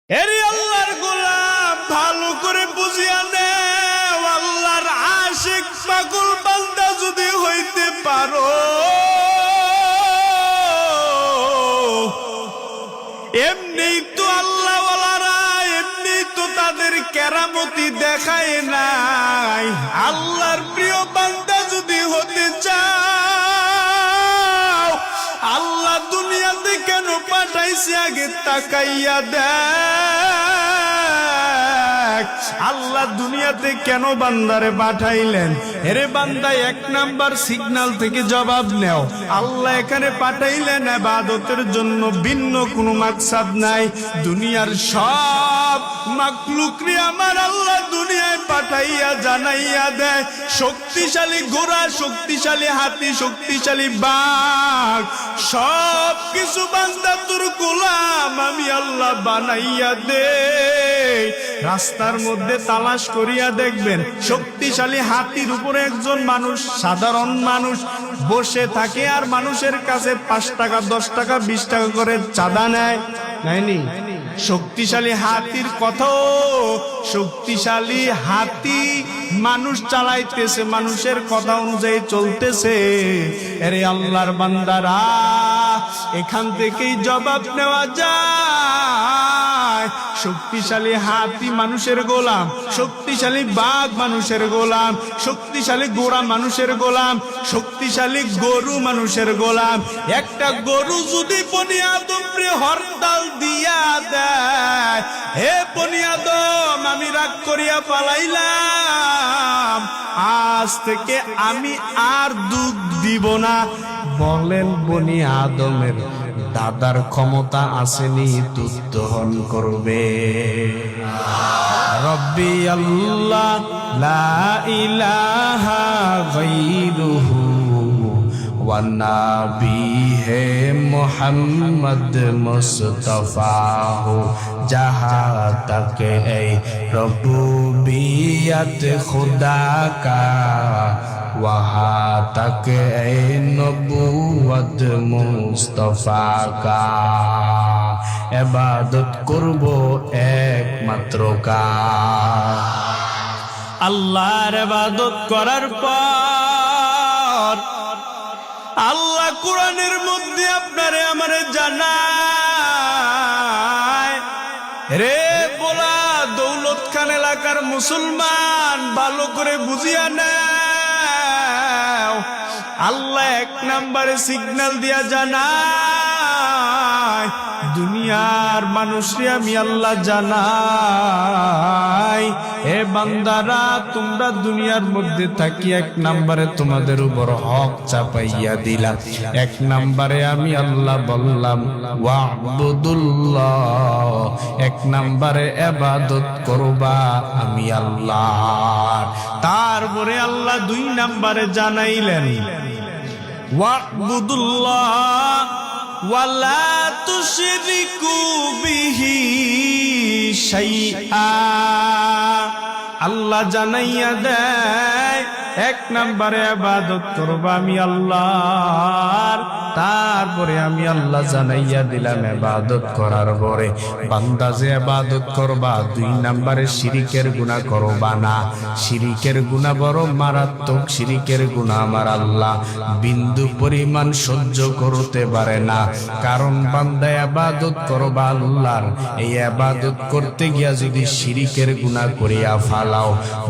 এরে আল্লাহর গোলাম ভালো করে বুঝিয়া নেও, আল্লাহর আশিক পাগল বান্দা যদি হইতে পারো, এমনি তো আল্লাহওয়ালারা এমনি তো তাদের কেরামতি দেখায় নাই। আল্লাহর প্রিয় বান্দা যদি হতে চাও, আল্লাহ দুনিয়াতে কেন পাঠাইছে আগে তাকাইয়া দেখ। আল্লাহ দুনিয়াতে কেন বান্দারে পাঠাইলেন? এরে বান্দা, এক নাম্বার সিগন্যাল থেকে জবাব নেও। আল্লাহ এখানে পাঠাইলেন ইবাদতের জন্য, ভিন্ন কোনো মাকসাদ নাই। দুনিয়ার সব মাখলুকরে আমার আল্লাহ দুনিয়ায় পাঠাইয়া জানাইয়া দেয়, শক্তিশালী ঘোড়া, শক্তিশালী হাতি, শক্তিশালী বাঘ, সব কিছু বান্দা তোর গোলাম আমি আল্লাহ বানাইয়া দে। রাস্তার মধ্যে তালাশ করিয়া দেখবেন, শক্তিশালী হাতির উপরে একজন মানুষ, সাধারণ মানুষ বসে থাকে, আর মানুষের কাছে 5 টাকা 10 টাকা 20 টাকা করে চাঁদা নেয়, নাইনি? শক্তিশালী হাতির কথাও, শক্তিশালী হাতি মানুষ চালাইতেছে, মানুষের কথা অনুযায়ী চলতেছে। আরে আল্লাহর বান্দারা, এখান থেকেই জবাব নেওয়া যায়। শক্তিশালী হাতি মানুষের গোলাম, শক্তিশালী বাঘ মানুষের গোলাম, শক্তিশালী ঘোড়া মানুষের গোলাম, শক্তিশালী গরু মানুষের গোলাম। একটা গরু যদি বনি আদমরে হরতাল দিয়া দেয়, হে বনি আদম আমি রাগ করিয়া পালাইলাম, আজ থেকে আমি আর দুধ দিব না, বলেন বনি আদমের দাদার ক্ষমতা আসেনি দুধ দহন করবে? রব্বি আল্লাহ লা ইলাহা গায়রুহু ওয়া নাবিহে মুহাম্মদ মুস্তাফাহু জাহা তক এই রব্বুবিয়ত খুদা কা वहाँ तक ए नबुवत मुस्तफा का इबादत करबो एकमात्र का। আল্লাহর ইবাদত করার পর আল্লাহ কোরআনের মধ্যে আপনারে আমারে জানায়, রে বলা দৌলত খান এলাকার মুসলমান ভালো করে বুঝিয়া নেয়, আল্লাহ এক নম্বরে সিগন্যাল দিয়া জানায়, দুনিয়ার মানুষরে আমি আল্লাহ জানাই, এ বান্দারা তোমরা দুনিয়ার মধ্যে থাকি এক নম্বরে তোমাদের উপর হক চাপাইয়া দিলাম। এক নম্বরে আমি আল্লাহ বললাম ওয়াবুদুল্লাহ, এক নম্বরে ইবাদত করবা আমি আল্লাহ। তারপরে আল্লাহ 2 নম্বরে জানাইলেন ওয়াবুদুল্লাহ ওয়ালা তুশরিকু বিহি শাইআ। আল্লাহ জানাইয়া দেয়, এক নম্বরে ইবাদত করবা আমি আল্লাহর। তারপরে আমি আল্লাহ জানাইয়া দিলাম ইবাদত করার পরে বান্দা যে ইবাদত করবা, 2 নম্বরে শিরিকের গুনাহ করবা না। শিরিকের গুনাহ বড় মারাত্মক, শিরিকের গুনাহ আমার আল্লাহ বিন্দু পরিমাণ সহ্য করতে পারে না। কারণ বান্দা ইবাদত করবা আল্লাহর, এই ইবাদত করতে গিয়া যদি শিরিকের গুনাহ করিয়া ফালাও,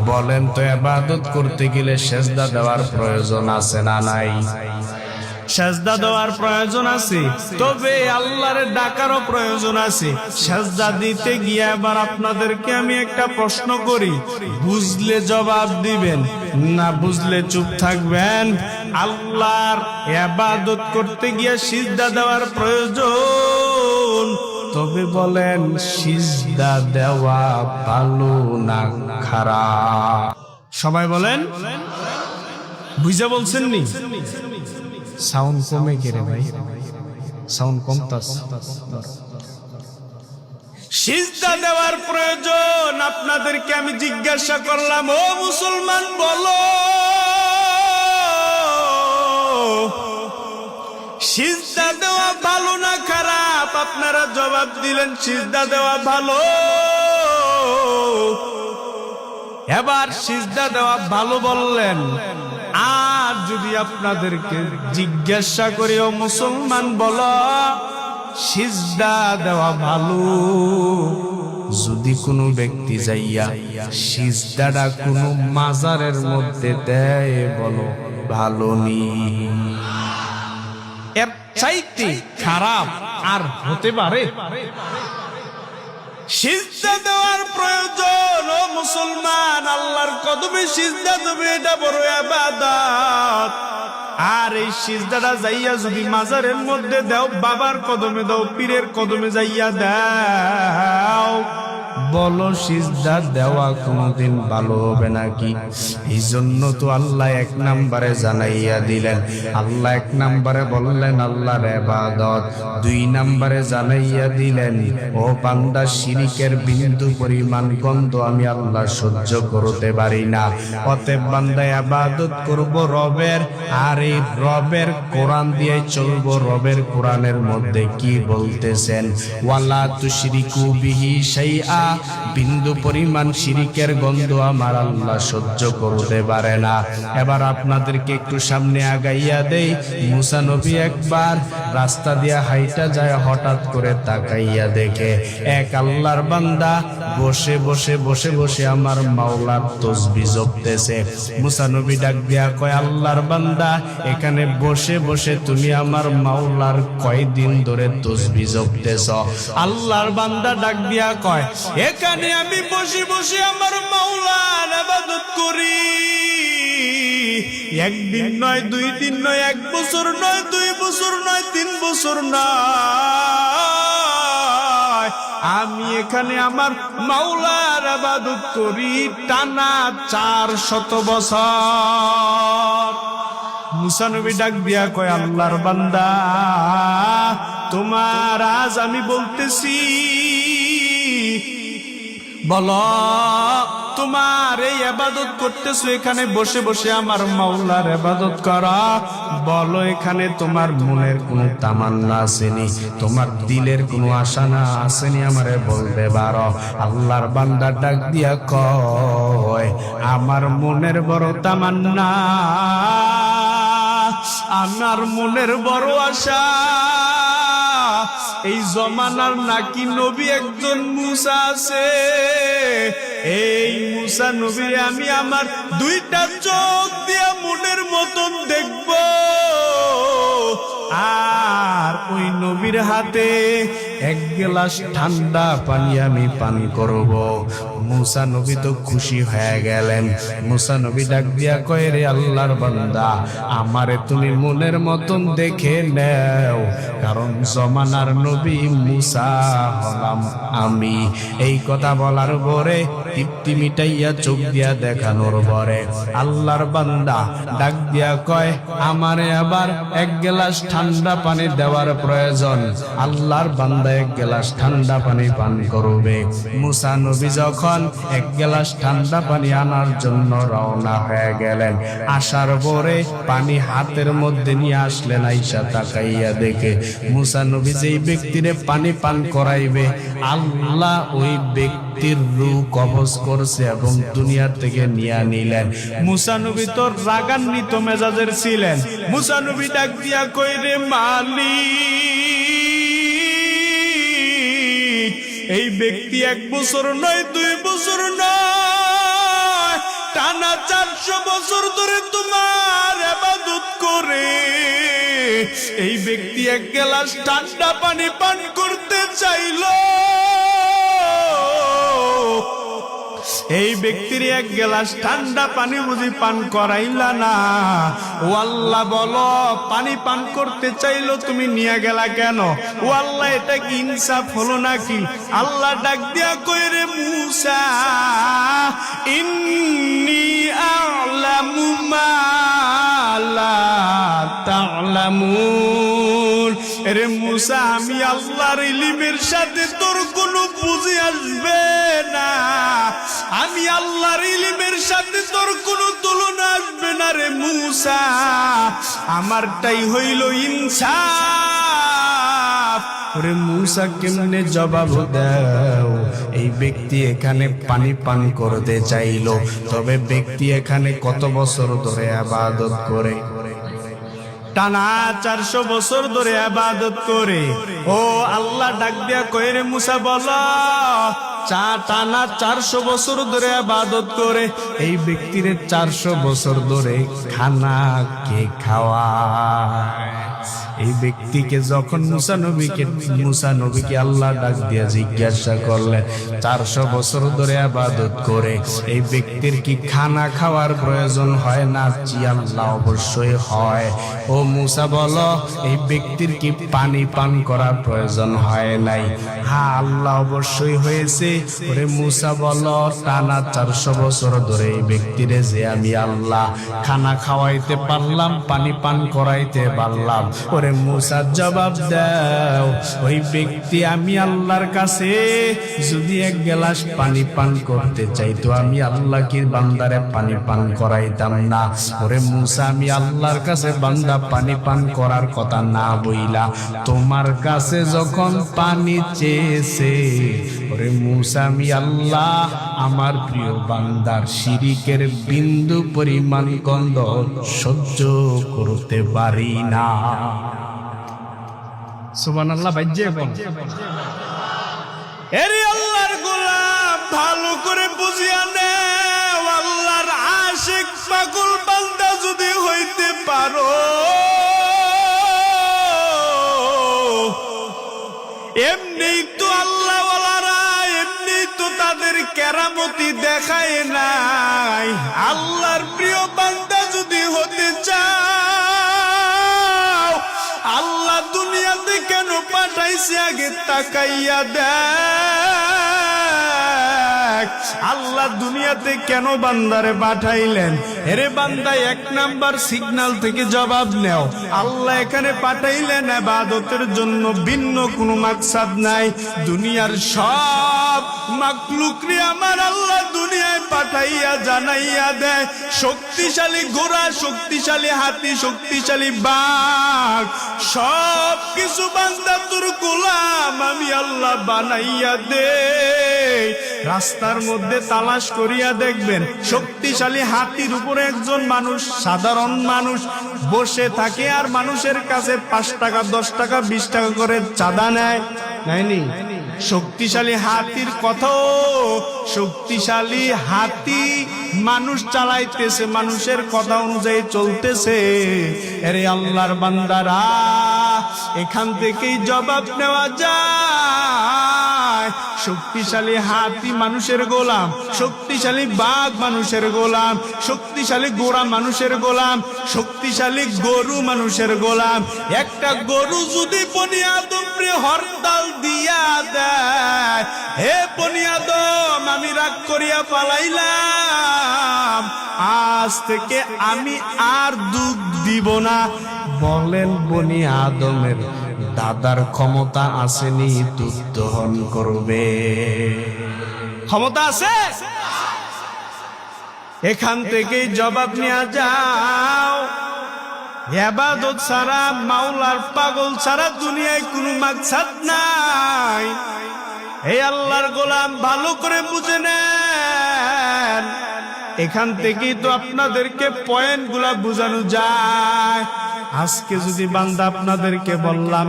বলেন তো ইবাদত করতে গেলে সেজদা দেওয়ার প্রয়োজন আছে না নাই? সেজদা দেওয়ার প্রয়োজন আছে, তবে আল্লাহর ডাকারও প্রয়োজন আছে। সেজদা দিতে গিয়ে এবার আপনাদেরকে আমি একটা প্রশ্ন করি, বুঝলে জবাব দিবেন, না বুঝলে চুপ থাকবেন। আল্লাহর ইবাদত করতে গিয়ে সিজদা দেওয়ার প্রয়োজন, তবে বলেন সিজদা দেওয়া ভালো না খারাপ? সবাই বলেন, বুঝা বলছেন নি? সাউন্ড কমে গেলে ভাই, সাউন্ড কমতাছে। সিজদা দেওয়ার প্রয়োজন। আপনাদেরকে আমি জিজ্ঞাসা করলাম, ও মুসলমান বলো, সিজদা দেওয়া ভালো না খারাপ? আপনারা জবাব দিলেন সিজদা দেওয়া ভালো। এবার সিজদা দেওয়া ভালো বললেন। আর যদি আপনাদেরকে জিজ্ঞাসা করি, ও মুসলমান বলো, সিজদা দেওয়া ভালো যদি কোনো ব্যক্তি যাইয়া সিজদাটা কোনো মাজারের মধ্যে দেয়, বলো ভালো নি? এর চাইতে খারাপ আর হতে পারে? সিজদা দেওয়ার প্রয়োজন। ও মুসলমান, আল্লাহর কদমে সিজদা দেবে, এটা বড় ইবাদত। আর এই সিজদাটা যাইয়া যদি মাজারের মধ্যে দাও, বাবার কদমে দাও, পীরের কদমে যাইয়া দাও, বলো সিজদা দেওয়া কোনদিন ভালো হবে নাকি? এই জন্য তো আল্লাহ এক নম্বরে জানাইয়া দিলেন। আল্লাহ এক নম্বরে বললেন আল্লাহর ইবাদত, দুই নম্বরে জানাইয়া দিলেন, ও বান্দা, শিরকের বিন্দু পরিমাণ গন্ধ আমি আল্লাহ সহ্য করতে পারি না। অতএব বান্দা ইবাদত করব রবের, আর এই রবের কোরআন দিয়ে চলবো। রবের কোরআনের মধ্যে কি বলতেছেন? ওয়ালা তুশরিকু বিহি শাইআ, বিন্দু পরিমাণ শিরিকের গন্ধ আমার আল্লাহ সহ্য করতে পারে না। এবার আপনাদেরকে একটু সামনে আগাইয়া দেই। মুসা নবী একবার রাস্তা দিয়া হাইটা যায়, হঠাৎ করে তাকাইয়া দেখে এক আল্লাহর বান্দা বসে বসে বসে বসে আমার মাওলার তাসবিহ জপতেছে। মুসা নবী ডাক দিয়া কয়, আল্লাহর বান্দা, এখানে বসে বসে তুমি আমার মাওলার কয়দিন ধরে তাসবিহ জপতেছ? আল্লাহর বান্দা ডাক দিয়া কয়, এখানে আমি বসে বসে আমার মাওলার ইবাদত করি। একদিন নয়, দুই দিন নয়, এক বছর নয়, 2 বছর নয়, 3 বছর নয়, আমি এখানে আমার মাওলার ইবাদত করি টানা 400 বছর। মুসা নবী ডাক দিয়া কয়, আল্লাহর বান্দা, তোমার আজ আমি বলতেছি, বলো তোমার এই ইবাদত করতেছো, এখানে বসে বসে আমার মাওলার ইবাদত করা, বলো এখানে তোমার মনের কোনো তামান্না আসেনি? তোমার দিলের কোনো আশা না আসেনি? আমারে বলতে পারো? আল্লাহর বান্দা ডাক দিয়া কয়, আমার মনের বড় তামান্না, আমার মনের বড় আশা, এই জমানার নাকি নবী একজন মুসা আছে, এই মুসা নবী আমি আমার 2টা চোখ দিয়া মনের মতন দেখব, আর ওই নবীর হাতে 1 গ্লাস ঠান্ডা পানি আমি পান করব। মুসা নবী তো খুশি হয়ে গেলেন। মুসা নবী ডাক দিয়া কয়, রে আল্লাহর বান্দা, আমারে তুমি মনের মতন দেখে নাও, কারণ জমানার নবী মুসা হলাম আমি। এই কথা বলার পরে তৃপ্তি মিটাইয়া চোখ দিয়া দেখানোর পরে আল্লাহর বান্দা ডাক দিয়া কয়, আমারে আবার 1 গ্লাস ঠান্ডা পানি দেওয়ার প্রয়োজন। আল্লাহর বান্দা 1 গ্লাস ঠান্ডা পানি পান করবে। মুসা নবী যখন 1 গ্লাস ঠান্ডা পানি আনার জন্য রওনা হয়ে গেলেন, আসার পরে পানি হাতের মধ্যে নিয়ে আসলেন। আইসা তাকাইয়া দেখে মুসা নবী যেই ব্যক্তিরে পানি পান করাইবে, আল্লাহ ওই ব্যক্তির রূহ কবজ করছে এবং দুনিয়া থেকে নিয়ে নিলেন। মুসা নবী তো রাগান্বিত মেজাজের ছিলেন। মুসা নবী ডাক দিয়া কই, রে মালিক, এই ব্যক্তি 1 বছর নয়, 2 বছর নয়, টানা 400 বছর ধরে তোমার ইবাদত করে। এই ব্যক্তি 1 গ্লাস ঠান্ডা পানি পান করতে চাইল, এই ব্যক্তির 1 গ্লাস ঠান্ডা পানি বুঝি পান করাইলা না? ও আল্লাহ, বলো পানি পান করতে চাইলো, তুমি নিয়ে গেলা কেন? ও আল্লাহ, এটা কি ইনসাফ হলো নাকি? আল্লাহ ডাক দিয়া কই, রে মুসা, ইন্নী আ'লামু মা লা তা'লামুন। রে মুসা, আমি আল্লাহর ইলমের সাথে তোর কোনো বুঝে আসবে না, আমি আল্লাহর ইলমের সাথে তোর কোনো তুলনা আসবে না রে মুসা। আমারটাই হইল ইনসাফ, ওরে মূসা কেমনে জবাব দাও? এই ব্যক্তি এখানে পানি পান করতে চাইলো, তবে ব্যক্তি এখানে কত বছর ধরে ইবাদত করে? টানা 400 বছর ধরে ইবাদত করে। ও আল্লাহ ডাক দিয়া কয়, রে মূসা বলো, টানা 400 বছর ধরে ইবাদত করে এই ব্যক্তির 400 বছর ধরে খানা কে খাওয়ায়? এই ব্যক্তিকে যখন মুসা নবীকে আল্লাহ ডাক দিয়া জিজ্ঞাসা করলেন, 400 বছর ধরে ইবাদত করে এই ব্যক্তির কি খানা খাওয়ার প্রয়োজন হয় না? জি আল্লাহ, অবশ্যই হয়। ও মুসা বলো, এই ব্যক্তির কি পানি পান করার প্রয়োজন হয় নাই? হ্যাঁ আল্লাহ, অবশ্যই হয়েছে। ওরে মুসা বলো, টানা 400 বছর ধরে এই ব্যক্তিরে যে আমি আল্লাহ খানা খাওয়াইতে পারলাম, পানি পান করাইতে পারলাম। ওরে মুসা জবাব দাও, ওই ব্যক্তি আমি আল্লাহর কাছে যদি 1 গ্লাস পানি পান করতে চাইতো, আমি আল্লাহ কি বান্দারে পানি পান করাইতাম না? ওরে মুসা, আমি আল্লাহর কাছে বান্দা পানি পান করার কথা না বইলা তোমার কাছে যখন পানি চেয়েছে, ওরে মুসা আমি আল্লাহ আমার প্রিয় বান্দার শিরিকের বিন্দু পরিমাণ গন্ধ সহ্য করতে পারি না। সুবহানাল্লাহ। বাজ্যে বল, এরে আল্লাহর গোলাম ভালো করে বুঝিয়া নেও, আল্লাহর আশিক পাগল বান্দা যদি হইতে পারো, এমনি তো আল্লাহ ওয়ালারা এমনি তো তাদের কেরামতি দেখায় নাই। আল্লাহর প্রিয় বান্দা যদি হতে চাও, আল্লাহ দুনিয়াতে কেন পাঠাইছে আগে তাকাইয়া দেখ। আল্লাহ দুনিয়াতে কেন বান্দারে পাঠাইলেন? এরে বান্দা, 1 নাম্বার সিগন্যাল থেকে জবাব নেও। আল্লাহ এখানে পাঠাইলেন ইবাদতের জন্য, ভিন্ন কোনো মাকসাদ নাই। দুনিয়ার সব মাখলুকরে আমার আল্লাহ দুনিয়ায় পাঠাইয়া জানাইয়া দেয়, শক্তিশালী ঘোড়া, শক্তিশালী হাতি, শক্তিশালী বাঘ, সব কিছু বান্দা তোর গোলাম আমি আল্লাহ বানাইয়া দে। রাস্তার মধ্যে তালাশ করিয়া দেখবেন, শক্তিশালী হাতির উপরে একজন মানুষ, সাধারণ মানুষ বসে থাকে, আর মানুষের কাছে 5 টাকা 10 টাকা 20 টাকা করে চাঁদা নেয়, নাইনি? শক্তিশালী হাতির কথাও, শক্তিশালী হাতি মানুষ চালাইতেছে, মানুষের কথা অনুযায়ী চলতেছে। আরে আল্লাহর বান্দারা, এখান থেকেই জবাব নেওয়া যায়, শক্তিশালী হাতি মানুষের গোলাম, শক্তিশালী বাঘ মানুষের গোলাম, শক্তিশালী ঘোড়া মানুষের গোলাম, শক্তিশালী গরু মানুষের গোলাম। একটা গরু যদি বনি আদমরে হরতাল দিয়া দেয়, হে বনি আদম আমি রাগ করিয়া পালাইলাম, আজ থেকে আমি আর দুধ দিব না, বলেন বনি আদমের দাদার ক্ষমতা আসেনি দুধ দহন করবে? ক্ষমতা আছে? এখান থেকেই জবাব নেওয়া যাও, ইবাদত ছাড়া, মাওলার পাগল ছাড়া দুনিয়ায় কোনো মাকসাদ নাই। এই আল্লাহর গোলাম ভালো করে বুঝে নেন, এখান থেকেই তো আপনাদেরকে পয়েন্টগুলা বোঝানো যায়। আজকে যদি বান্দা আপনাদেরকে বললাম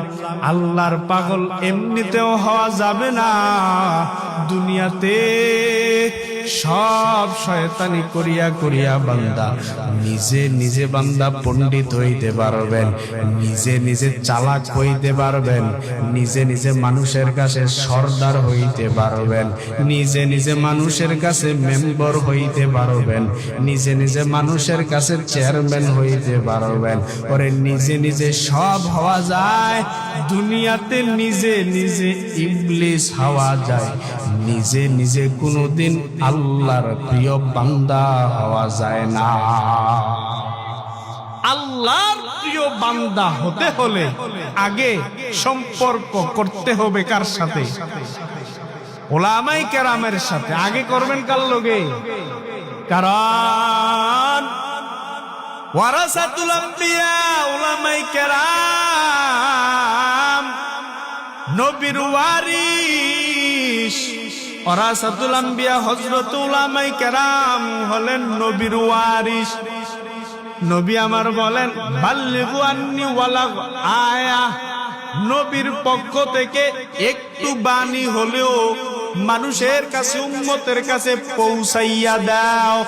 আল্লাহর পাগল এমনিতেও হওয়া যাবে না, দুনিয়াতে সব শয়তানি করিয়া করিয়া বান্দা নিজে নিজে বান্দা পণ্ডিত হইতে পারবেন, নিজে নিজে চালাক হইতে পারবেন, নিজে নিজে মানুষের কাছে সর্দার হইতে পারবেন, নিজে নিজে মানুষের কাছে মেম্বার হইতে পারবেন, নিজে নিজে মানুষের কাছে চেয়ারম্যান হইতে পারবেন। ওরে নিজে নিজে সব হওয়া যায়, দুনিয়াতে নিজে নিজে ইবলিস হওয়া যায়, নিজে নিজে কোনোদিন আল্লাহর প্রিয় বান্দা হওয়া যায় না। আল্লাহর প্রিয় বান্দা হতে হলে আগে সম্পর্ক করতে হবে কার সাথে? উলামায়ে কেরামের সাথে। আগে করবেন কার লগে? কারণ ওয়ারাসাতুল আম্বিয়া, উলামায়ে কেরাম নবীর ওয়ারিস ওরাসাতুল আম্বিয়া হযরত উলামায়ে কেরাম হলেন নবীর ওয়ারিস। নবী আমার বলেন বাল্লিগু আন্নি ওয়ালাগ আয়া, নবীর পক্ষ থেকে একটু বাণী হলেও মানুষের কাছে, উম্মতের কাছে পৌঁছাইয়া দাও।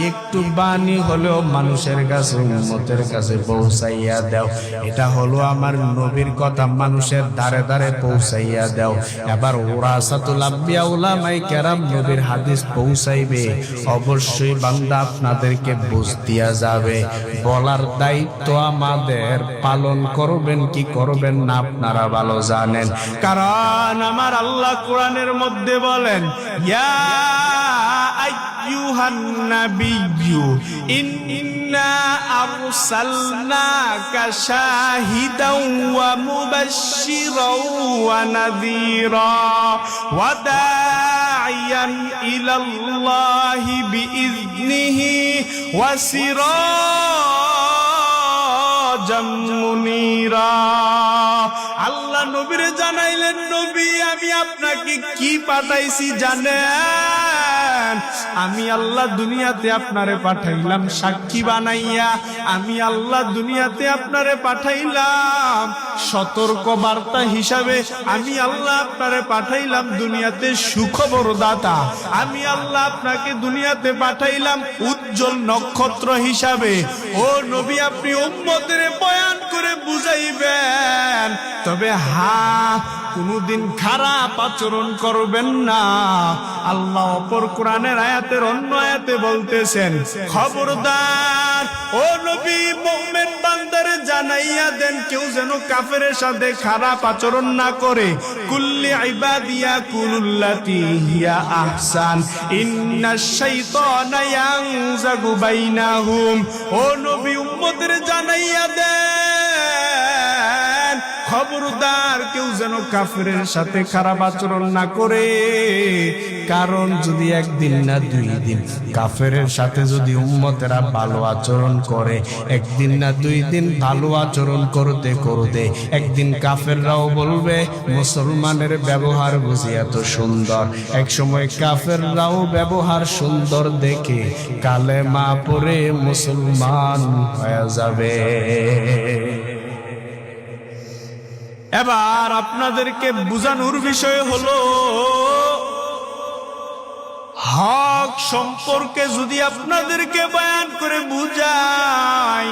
একটু বাণী হলেও মানুষের কাছে, উম্মতের কাছে পৌঁছাইয়া দাও। এটা হলো আমার নবীর কথা, মানুষের দ্বারে দ্বারে পৌঁছাইয়া দাও। এবার ওরাসাতুল আম্বিয়া উলামায়ে কেরাম নবীর হাদিস পৌঁছাইবে, অবশ্যই বান্দা আপনাদেরকে বুঝ দিয়া যাবে। বলার দায়িত্ব আমাদের, পালন করবেন কি করবেন না আপনারা ভালো জানেন। কারণ আমার আল্লাহ কোরআনের মধ্যে বলেন, ইয়া আইয়ুহান নাবিয়্যু ইন্না আরসালনাকা শাহিদাও ওয়া মুবাশশিরাও ওয়া নাযীরা ওয়া দা'iয়ান ইলাল্লাহি বিইযনিহি ওয়া সিরাজাম মুনীরা। আল্লাহ নবীরে জানাইলেন, নবী আমি আপনাকে কি পাঠাইছি জানেন? আমি আল্লাহ দুনিয়াতে আপনারে পাঠাইলাম সাক্ষী বানাইয়া। আমি আল্লাহ দুনিয়াতে আপনারে পাঠাইলাম সতর্ক বার্তা হিসাবে। আমি আল্লাহ আপনারে পাঠাইলাম দুনিয়াতে সুখবরদাতা। আমি আল্লাহ আপনাকে দুনিয়াতে পাঠাইলাম উজ্জ্বল নক্ষত্র হিসাবে। ও নবী, আপনি উম্মতের বয়ান করে বুঝাইবেন, তবে কোনদিন খারাপ আচরণ করবেন না। আল্লাহ অপর কোরআনের আয়াতের অন্য আয়াতে বলতেছেন, খবরদার ও নবী, মুমিন বান্দারে জানাইয়া দেন কেউ যেন কাফেরের সাথে খারাপ আচরণ না করে। কুল্লি ইবাদিয়া কুল্লাতি হিয়া আহসান ইন্নাশ শাইতানা ইয়ানজাগু বাইনাহুম। ও নবী, উম্মতের জানাইয়া দেন খবরদার কেউ যেন কাফেরের সাথে খারাপ আচরণ না করে। কারণ যদি একদিন না দুই দিন কাফেরের সাথে যদি উম্মতেরা ভালো আচরণ করে, একদিন না দুই দিন ভালো আচরণ করতে করতে একদিন কাফেররাও বলবে মুসলমানের ব্যবহার বুঝি এত সুন্দর। এক সময় কাফেররাও ব্যবহার সুন্দর দেখে কালেমা পড়ে মুসলমান হয়ে যাবে। এবার আপনাদেরকে বুঝানোর বিষয় হলো, হক সম্পর্কে যদি আপনাদেরকে বয়ান করে বুঝাই,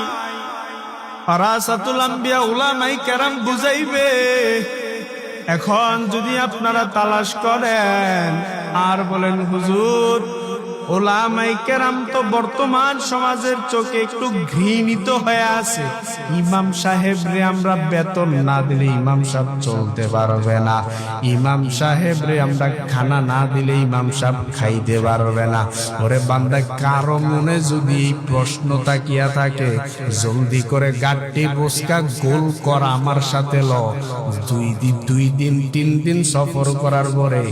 ওরাসাতুল আম্বিয়া উলামায়ে কেরাম বুঝাইবে। এখন যদি আপনারা তালাশ করেন আর বলেন, হুজুর উলামায়ে কেরাম তো বর্তমান সমাজের চোখে একটু ঘৃণিত হয়ে আছে। ইমাম সাহেব রে আমরা বেতন না দিলে ইমাম সাহেব চলতে পারবে না। ইমাম সাহেব রে আমরা খানা না দিলে ইমাম সাহেব খাইতে পারবে না। ওরে বান্দা, কারো মনে যদি এই প্রশ্ন তাকিয়া থাকে, জলদি করে গাড়ি বসকা গোল কর, আমার সাথে ল। 2 দিন 3 দিন সফর করার পরে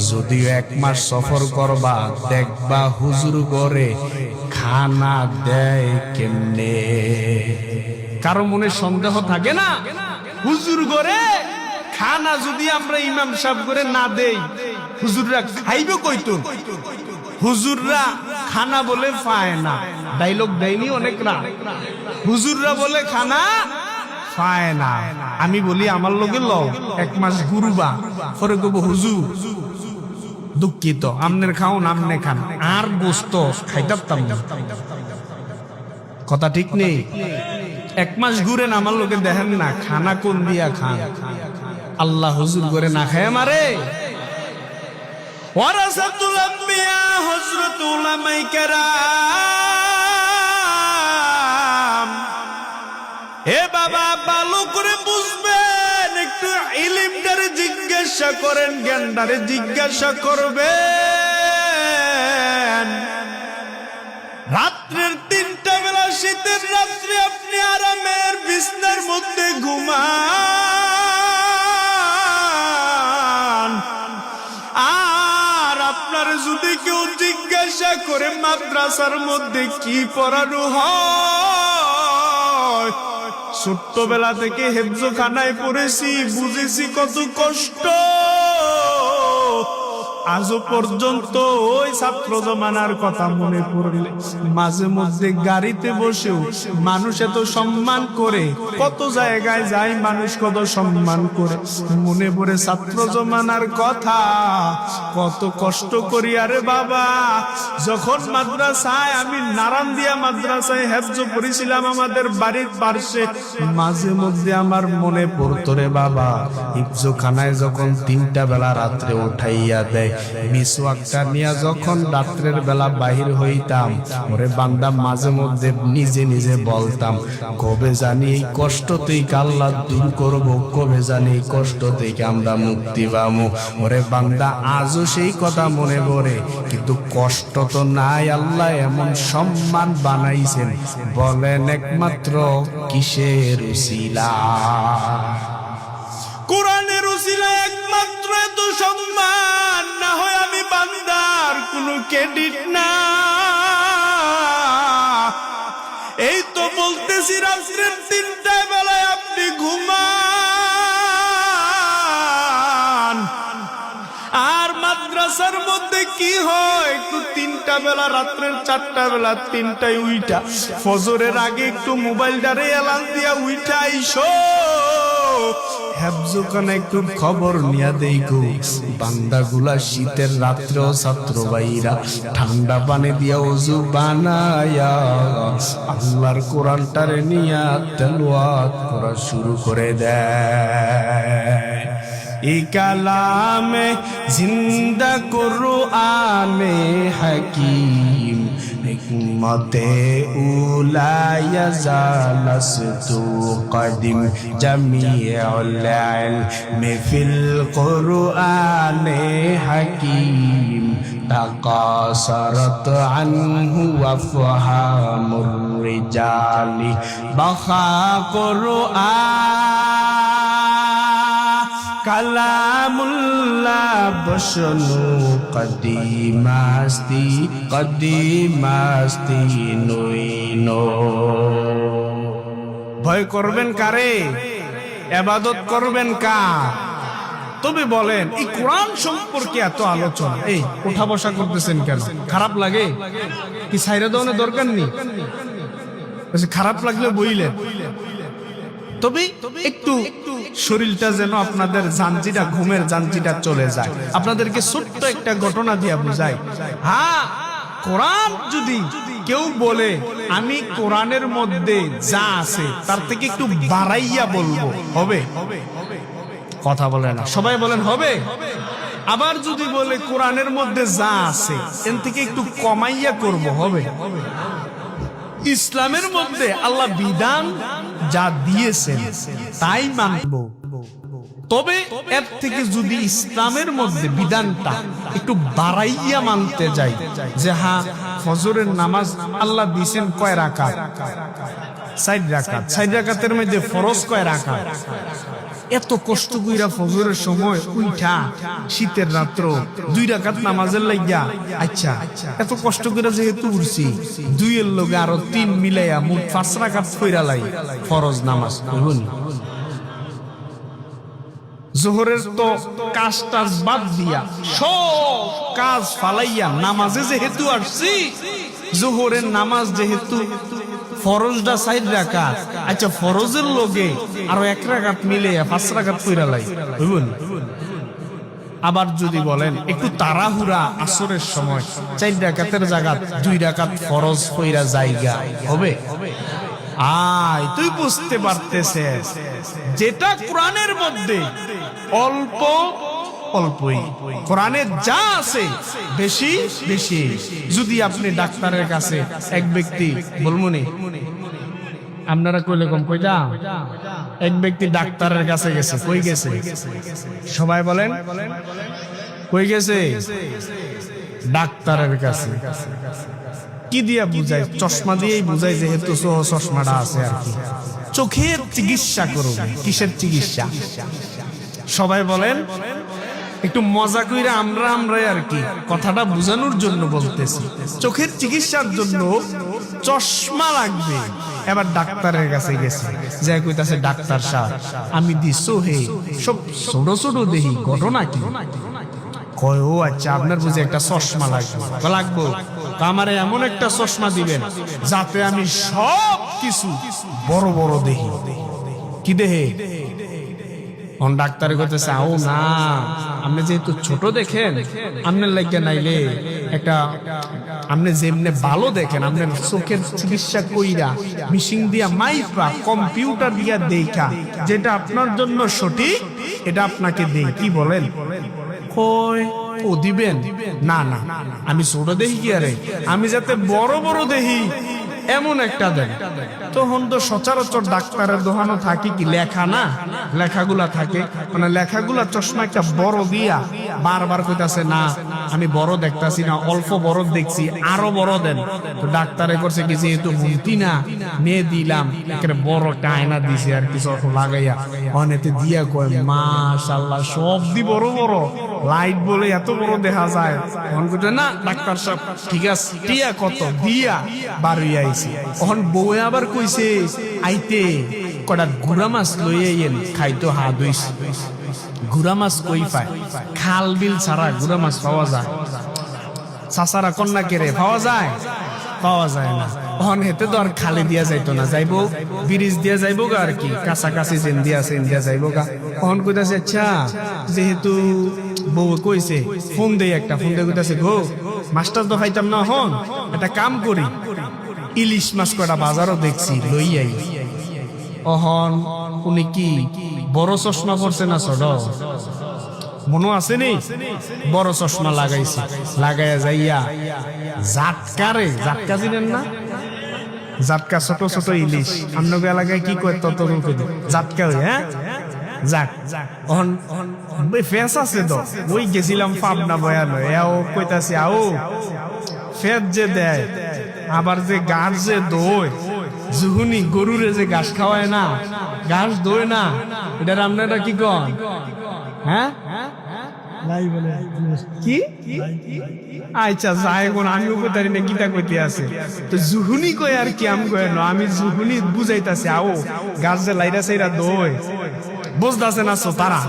যদিও 1 মাস সফর করবা, দেখবা হুজুর ঘরে খানা দেয় কেমনে। কারো মনে সন্দেহ থাকে না? হুজুর ঘরে খানা যদি আমরা ইমাম সাহেব করে না দেই, হুজুররা খাইবে কইতো? হুজুররা খানা বলে পায় না, ডায়লগ দেয়নি অনেকরা। হুজুররা বলে খানা পায় না। আমি বলি আমার লগে ল 1 মাস ঘুরবা, পরে কব হুজুর দুঃখিত, আমনের খাওন আমনে খান, আর গোস্ত খাইতাম না। কথা ঠিক নেই? 1 মাস ঘুরেন, আমার লোকে দেখেন না খানা কোন দিয়া খান। আল্লাহ হুজুর করে না খায় মারে। ওয়ারাসাতুল আম্বিয়া হযরত উলামায়ে কেরাম, হে বাবা ভালো করে বুঝবেন, একটু ইলমটারে জিজ্ঞাসা করেন, জ্ঞানটারে জিজ্ঞাসা করবেন। রাত্রের 3টা বেলা, শীতের রাত্রে আপনি আরামের বিছনার মধ্যে ঘুমান, আর আপনার যদি কেউ জিজ্ঞাসা করে মাদ্রাসার মধ্যে কি পড়ানো হয়, ছোট্টবেলা থেকে হেফজখানায় পড়েছি, বুঝেছি কত কষ্ট। আজও পর্যন্ত ওই ছাত্র জমানার কথা মনে পড়লে মাঝে মধ্যে গাড়িতে বসেও মানুষ এত সম্মান করে, কত জায়গায় যায় মানুষ কত সম্মান করে, মনে পড়ে ছাত্র জমানার কথা। কত কষ্ট করি আরে বাবা। যখন মাদ্রাসায়, আমি নারান্দিয়া মাদ্রাসায় হেফজ পড়েছিলাম আমাদের বাড়ির পাশে, মাঝে মধ্যে আমার মনে পড়তো রে বাবা, হিফজখানায় যখন 3টা বেলা রাত্রে উঠাইয়া দেয়, মিসওয়াকটা নিয়ে যখন রাত্রের বেলা বাহির হইতাম, ওরে বান্দা মাঝে মধ্যে নিজে নিজে বলতাম, কবে জানি এই কষ্ট থেকে আল্লাহ দূর করবো, কবে জানি এই কষ্ট থেকে আমরা মুক্তি পাবো। ওরে বান্দা আজও সেই কথা মনে পড়ে, কিন্তু কষ্ট তো নাই, আল্লাহ এমন সম্মান বানাইছেন, বলেন একমাত্র কিসের উসিলা? কোরআনের উসিলা একমাত্র এত সম্মান, না হয় আমি বান্দার কোনো ক্রেডিট না। এই তো বলতেছি রাত্রের 3টায় বেলায় আপনি ঘুমান, আর মাদ্রাসার মধ্যে কি হয়, একটু 3টা বেলা, রাত্রের 4টা বেলা 3টায় উইটা, ফজরের আগে একটু মোবাইলটারে এলান দিয়া উইটা আইসো, হেফজখানে একটু খবর নিয়া দেখো, বান্দাগুলা শীতের রাত্রেও ছাত্র ভাইরা ঠান্ডা পানি দিয়া ওযু বানায়া আল্লাহর কোরআনটারে নিয়া তেলাওয়াত করা শুরু করে দেয়। এই কালামে জিন্দা কুরআনে হাকিম, হিকমতে উলা ইয়াজালাস্তু কদিম, জামিউল ইলমি ফিল কুরআনে হাকিম, তাকাসারাত আনহু আফহামুর রিজালি, বাখা কুরআন কালামুল্লাহ বসনু কদিমাস্তি কদিমাস্তি নইনো। ভয় করবেন কারে? ইবাদত করবেন কার? তবে বলেন, এই কোরআন সম্পর্কে এত আলোচনা, এই ওঠা বসা করতেছেন কেন? খারাপ লাগে কি? ছাইরা দেওয়ার দরকার নেই, খারাপ লাগলে বইলেন। তবে একটু শরীরটা যেন আপনাদের জানজিটা, ঘুমের জানজিটা চলে যায়। আপনাদেরকে ছোট্ট একটা ঘটনা দিয়া বুঝাই। হ্যাঁ, কোরআন যদি কেউ বলে আমি কোরআনের মধ্যে যা আছে তার থেকে একটু বাড়াইয়া বলবো, হবে? কথা বলে না, সবাই বলেন হবে। আবার যদি বলে কোরআনের মধ্যে যা আছে এর থেকে একটু কমাইয়া করব, হবে? ইসলামের মধ্যে আল্লাহ বিধান যা দিয়েছেন তাই মানব। তবে এর থেকে যদি ইসলামের মধ্যে বিধানটা একটু বাড়াইয়া মানতে যাই, যে হ্যাঁ ফজরের নামাজ আল্লাহ দিয়েছেন কয় রাকাত? 4 রাকাত। 4 রাকাতের মধ্যে ফরজ কয় রাকাত? এত কষ্ট কইরা ফজরের সময় উঠা শীতের রাত্র 2 রাকাত নামাজের লাগিয়া, আচ্ছা এত কষ্ট কইরা যেহেতু উঠছি, 2 এর লগে আরো 3 মিলাইয়া মোট 5 রাকাত কইরা লাই ফরজ নামাজ। বুঝুন, জোহরের তো কাজটা বাদ দিয়া সব কাজ ফালাইয়া নামাজে যেহেতু আসছি, জোহরের নামাজ যেহেতু ফরজটা 4 রাকাত, আচ্ছা ফরজের লগে আরো 1 রাকাত মিলে 5 রাকাত কইরা লাই, বুঝুন। আবার যদি বলেন একটু তাড়াহুড়া, আসরের সময় 4 রাকাতের জায়গায় 2 রাকাত ফরজ কইরা জায়গা, হবে? আয় তুই বুঝতে পারতেছিস, যেটা কোরআনের মধ্যে অল্প অল্পই, কোরআনে যা আছে বেশি বেশি। যদি আপনি ডাক্তারের কাছে, এক ব্যক্তি বলমুনি, আপনারা কইলে কম কইটা, এক ব্যক্তি ডাক্তারের কাছে গেছে, কই গেছে? সবাই বলেন কই গেছে? ডাক্তারের কাছে। কি দিয়া বুঝায়? চশমা দিয়েই বুঝায়, যেহেতু চশমাটা আছে আর কি। চোখের চিকিৎসা করবে। কিসের চিকিৎসা? সবাই বলেন, একটু মজা কইরা আমরাই আর কি কথাটা বোঝানোর জন্য বলতেছি। চোখের চিকিৎসার জন্য চশমা লাগবে। এবার ডাক্তারের কাছে গেছে, যে কইতাছে ডাক্তার সাহেব আমি দিছো হে সব ছোট ছোট দেহি, ঘটনা কি? কয় ও আচ্ছা, আপনার বুঝে একটা চশমা লাগবো। তো আমারে এমন একটা চশমা দিবেন যাতে আমি সব কিছু বড় বড় দেখি। কি দেহে? ডাক্তারে কইতেছে আও না, আপনি যেহেতু ছোট দেখেন, আপনার লাগে নাইলে একটা আপনি যেমনে ভালো দেখেন, আপনার চোখের চিকিৎসা কইরা মেশিন দিয়া মাইপা কম্পিউটার দিয়া দেখা যেটা আপনার জন্য সঠিক এটা আপনাকে দেই। কি বলেন? কই ও দিবেন? না না, আমি ছোট দেখি কি আরে, আমি যাতে বড় বড় দেখি এমন একটা দেন। তখন তো সচরাচর ডাক্তারের দোকানও থাকে কি লেখা না, লেখাগুলা থাকে, মানে লেখাগুলা চশমা একটা বড় দিয়া বারবার কইতাছে না আমি বড় দেখতাছি না, অল্প বড় দেখছি, আরো বড় দেন। তো ডাক্তারে করছে কি, যেহেতু মুক্তি না নিয়ে দিলাম, একটা বড় একটা আয়না দিছে আর কিছু লাগাইয়া অনেতে দিয়া কয় মাশাআল্লাহ সব দি বড় বড় লাইট বলে এত বড় দেখা যায়। তখন কইতে না ডাক্তার সাহেব ঠিক আছে, টিয়া কত দিয়া বাড়ি আইছি। তখন বউ আবার কইছে আইতে কটা গুড়া মাছ লই আইয়েন, খাইতো হাত ধুইছি। গুড়া মাছ কই পায়? খাল বিল ছাড়া গুড়া মাছ পাওয়া যায়? চাচারা কন্যা কেড়ে পাওয়া যায়? পাওয়া যায় না। তখন হেতে তো আর খালে দিয়া যাইতো না, যাইবো ব্রিজ দিয়া যাইবো গা আর কি, কাছাকাছি সেন দিয়া যাইবো গা। তখন কইতাছে আচ্ছা যেহেতু বউ কইছে ফোন দেই একটা, ফোন দিয়ে কইতাছে গো মাছটা তো খাইতাম না, হন একটা কাম করি, ইলিশ মাছ কটা বাজারও দেখছি লই আই। অহন উনি কি বড় চশমা পরছে না ছোট? মনে আছে নি? বড় চশমা লাগাইছে, লাগাইয়া যাইয়া জাটকারে, জাটকা চিনেন না? জাটকা ছোট ছোট ইলিশ, আপনাকে এলাকায় কি কয় তত জাটকা হই। হ্যাঁ যাক, ফেস আছে তো, ওই গেছিলাম পাবনা বয়ান, এও কইতাছি আও ফেট যে দেয় আবার যে ঘাস যে দই, জুহুনি গরুরে যে ঘাস খাওয়ায় না, ঘাস দই না, এটার আপনারা কি কন? হ্যাঁ কি? আচ্ছা যাই কোন, আমিও কইতারি না গীতা কইতে আছে তো জুহুনি কই আর কি, আমি কই না, আমি জুহুনি বুঝাইতাছি আও গাছ যে লাইরা সাইরা দই বুঝতেছে না তারা।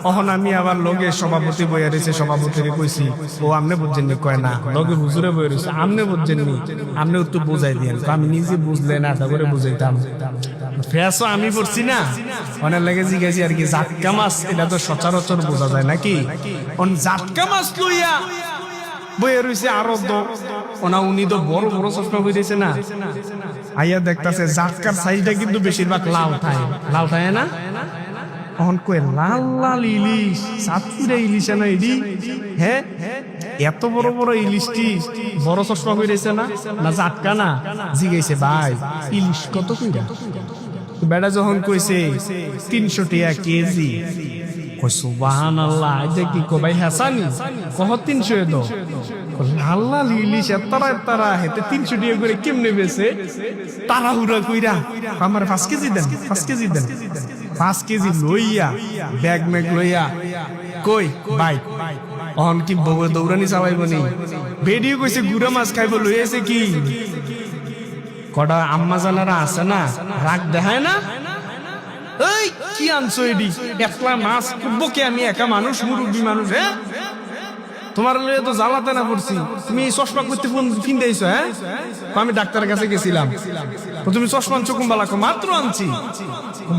তখন আমি আবার লগে সভাপতি বইয়া রয়েছে, সভাপতিরে কইছি ও আমনে বুঝছেন নি? কয় না, লগে হুজুরে বইয়া রয়েছে, আমনে বুঝছেন নি? আমনে একটু বুঝাই দিয়েন। আমি নিজে বুঝলে না তারপরে বুঝাইতাম। ফেসও আমি পড়ছি না, অনেক লাগে জিজ্ঞাসি আর কি, জাটকা মাছ এটা তো সচরাচর বোঝা যায় নাকি? জাটকা মাছ লইয়া বইয়া রয়েছে আরো ওনা, উনি তো বড় বড় চশমা বইতেছে না, আইয়া দেখতাছে জাটকার সাইজটা কিন্তু বেশিরভাগ লাল ঠায় না। তখন কয়ে লাল লাল ইলিশ, সাতপুরে ইলিশ না এডি? হ্যাঁ এত বড় বড় ইলিশটি বড় চশমা কইরেছে না, না জাটকা না? জিগাইছে ভাই ইলিশ কত কইরা? বেটা যখন কইছে 300 টাকা কেজি, কই সুবহানাল্লাহ, এটা কি কো ভাই হাসানি কহ 300 এ দাও? লাল লাল ইলিশ এতরা হেতে 300 টাকা করে কেমনে বেছে? তাড়াহুড়া কইরা আমার 5 কেজি দেন, 5 কেজি দেন। 5 কেজি লইয়া ব্যাগ ম্যাগ লইয়া কই বাইক, অহন কি বউ দৌড়ানি চালাইব নি? বেডিও কইছে গুড়া মাছ খাইব, লইয়াছে কি কটা আম্মা জানারা আছে না, রাগ দেখায় না, এই কি আনছো এডি একলা মাছ বকে, আমি একা মানুষ, মুরব্বী মানুষ, হ্যাঁ তোমার লইয়া তো জ্বালাতে না করছি, তুমি চশমা করতে কিনতে আইছো? হ্যাঁ আমি ডাক্তারের কাছে গেছিলাম, তুমি চশমা আনছো কুম্বালা? মাত্র আনছি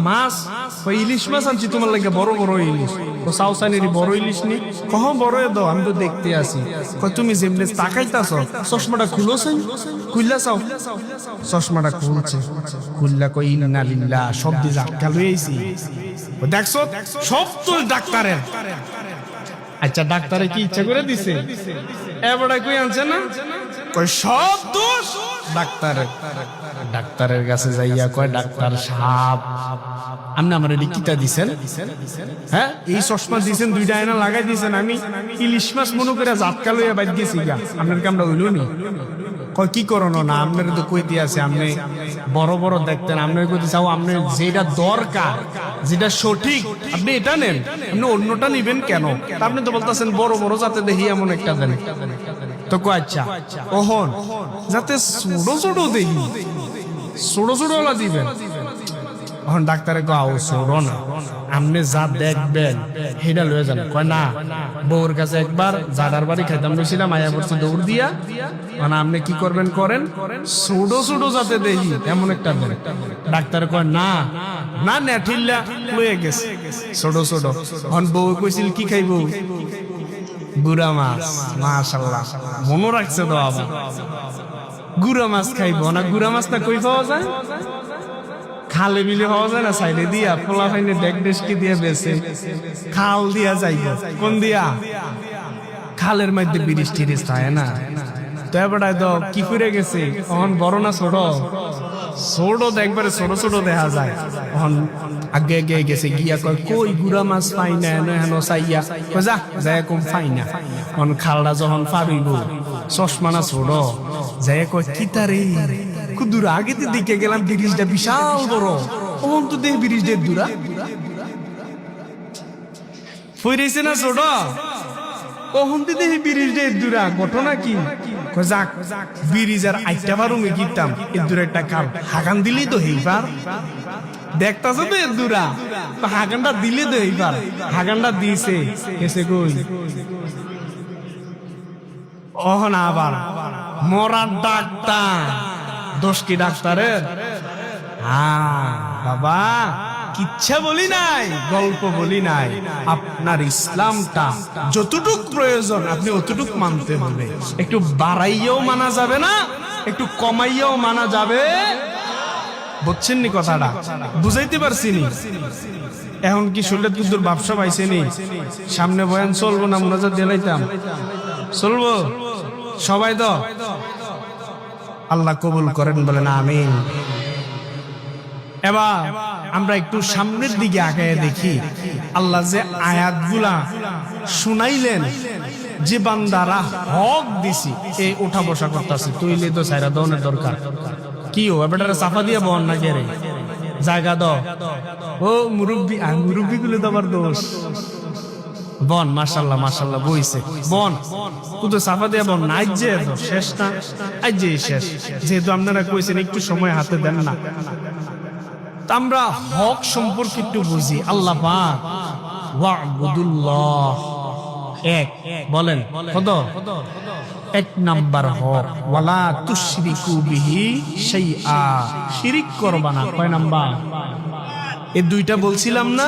মাছ, ইলিশ মাছ আনছি তোমার লাগে, বড় বড় ইলিশ। ও সাউসানির বড় ইলিশ নি? কহ বড় দাও, আমি তো দেখতে আসি। তুমি যেমনি তাকাইতাছ, চশমাটা খুলোছেন? খুললা চাও? চশমাটা খুলছে, খুললা কই ইন্না লিল্লাহ, সব দিয়ে জাটকা লই আইছি। দেখছো সব তো ডাক্তারের। আচ্ছা ডাক্তারে কি ইচ্ছা করে দিছে? এবারে কই আনছে না, কই সব দোষ ডাক্তারের। ডাক্তারের কাছে যাইয়া কয় ডাক্তার সাহেব আপনি আমার লিখিতা দিছেন, হ্যাঁ এই চশমা দিছেন, 2টা আয়না লাগাই দিছেন, আমি ইলিশ মাছ মনে করে জাটকা লইয়া বাইর গেছি গা, আপনার কামটা হইল নি? কয় কি করনো না, আপনার তো কইতে আছে আপনি বড় বড় দেখতেন, আপনার কইতে চাও আপনি যেটা দরকার, যেটা সঠিক আপনি এটা নেন, আপনি অন্যটা নিবেন কেন? আপনি তো বলতেছেন বড় বড় যাতে দেখি এমন একটা দেন। তো কয় আচ্ছা ওহন যাতে ছোট ছোট দেখি, ছোট ছোট ওলা দিবেন। এখন ডাক্তারে কয় আও ছোট না, আপনি যা দেখবেন সেটা লয়ে যান। কয় না, বউর কাছে একবার জাদার বাড়ি খাইতাম বসছিলাম, আয়া পড়ছি দৌড় দিয়া, মানে আপনি কি করবেন করেন, ছোট ছোট যাতে দেখি এমন একটা দেন। ডাক্তার কয় না না না ঠিল্লা লয়ে গেছে ছোট ছোট। এখন বউ কইছিল কি খাইব, গুড়া মাছ। মাশাআল্লাহ মনে রাখছে তো আবার, গুড়া মাছ খাইব না। গুড়া মাছটা কই পাওয়া যায়, খালে বিলে পাওয়া যায় না, সাইডে দিয়া পোলা ফাইনে ডেক ডেস্কি দিয়ে বেছে খাল দিয়া যাইব। কোন দিয়া, খালের মধ্যে বিরিশ টিরিশ থাকে না। তো এবারে তো কি করে গেছে, তখন বড় না ছোট, ছোট দেখবারে ছোট ছোট দেখা যায়। তখন আগে আগে গেছে গিয়া কয় কই গুড়া মাছ পাই না, হেন চাইয়া কয় যা যাই কম পাই না। তখন খালটা যখন পারিব, চশমা না ছোট, যাই কয় কি তারে দূর আগে তো দিকে গেলাম, ব্রিজটা বিশাল বড়, তখন তো দেখ ব্রিজের দূরা ফিরেছে না ছোট, কখন তো দেখি ব্রিজের দূরা। ঘটনা কি, যাক ব্রিজের আইটা পারুমে গিতাম, এর দূরে একটা খাল, হাগান দিলেই তো হেইবার দেখতাছ তো এর দূরা, হাগানটা দিলে তো হেইবার। হাগানটা দিয়েছে এসে কই, অহন আবার মরার ডাক্তার, দোষ কি ডাক্তারের? বাবা কিচ্ছা বলি নাই, গল্প বলি নাই। আপনার ইসলামটা যতটুক প্রয়োজন আপনি অতটুক মানতে হবে। একটু বাড়াইয়াও মানা যাবে না, একটু কমাইয়াও মানা যাবে। বুঝছেন নি কথাটা, বুঝাইতে পারছি নি? এখন কি শরীরে কুদ্দুর ব্যবসা পাইছে নি? সামনে বয়ান চলবো না, মুনাজাত দিলাইতাম, চলবো সবাই তো? আল্লাহ কবুল করেন, বলেন আমিন। এবার আমরা একটু সামনের দিকে আগায় দেখি, আল্লাহ যে আয়াতগুলা শুনাইলেন, যে বান্দারা হক দিছি, এই ওঠা বসা করতেছে, তুইলে তো সাইরা দনের দরকার কি ও এবারে সাফা দিয়ে বন না কে রে, জায়গা দাও। ও মুরব্বী, মুরব্বী গুলো তো আবার দোষ বন। মাশাল্লাহ মাশাল্লাহ বইছে বন, তুই তো সাফা দিয়ে বন না, আজ যে শেষ না, আজ যে শেষ। যেহেতু আপনারা কইছেন একটু সময় হাতে দেন না, আমরা হক সম্পর্কে একটু বুঝি। আল্লাহ পাক ওয়া'বুদুল্লাহ, এক বলেন কত? এক নাম্বার হক, ওয়ালা তুশরিকু বিহি শাইআ, শিরিক করবা না। কয় নাম্বার? এই দুইটা বলছিলাম না?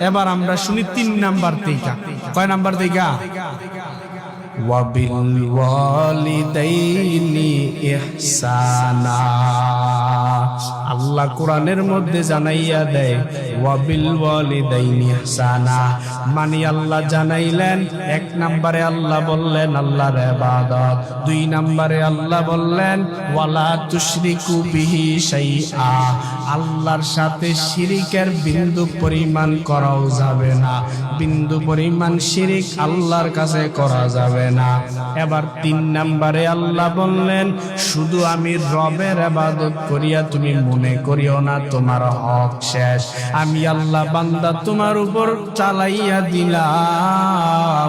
এবার আমরা শুনি 3 নাম্বার থেকে। কয় নাম্বার থেকে? ওয়াবিল ওয়ালিদাইনি ইহসানা। আল্লাহ কোরআনের মধ্যে জানাইয়া দেয় ওয়াবিল ওয়ালিদাইনি ইহসানা, মানে আল্লাহ জানাইলেন 1 নম্বরে আল্লাহ বললেন আল্লাহর ইবাদত, 2 নম্বরে আল্লাহ বললেন ওয়ালা তুশরিকু বিহি শাইআ, আল্লাহর সাথে শিরিকের বিন্দু পরিমাণ করাও যাবে না, বিন্দু পরিমাণ শিরিক আল্লাহর কাছে করা যাবে না। এবার 3 নম্বরে আল্লাহ বললেন শুধু আমি রবের ইবাদত করিয়া তুমি মনে করিও না তোমার হক শেষ, আমি আল্লাহ বান্দা তোমার উপর চালাইয়া দিলাম,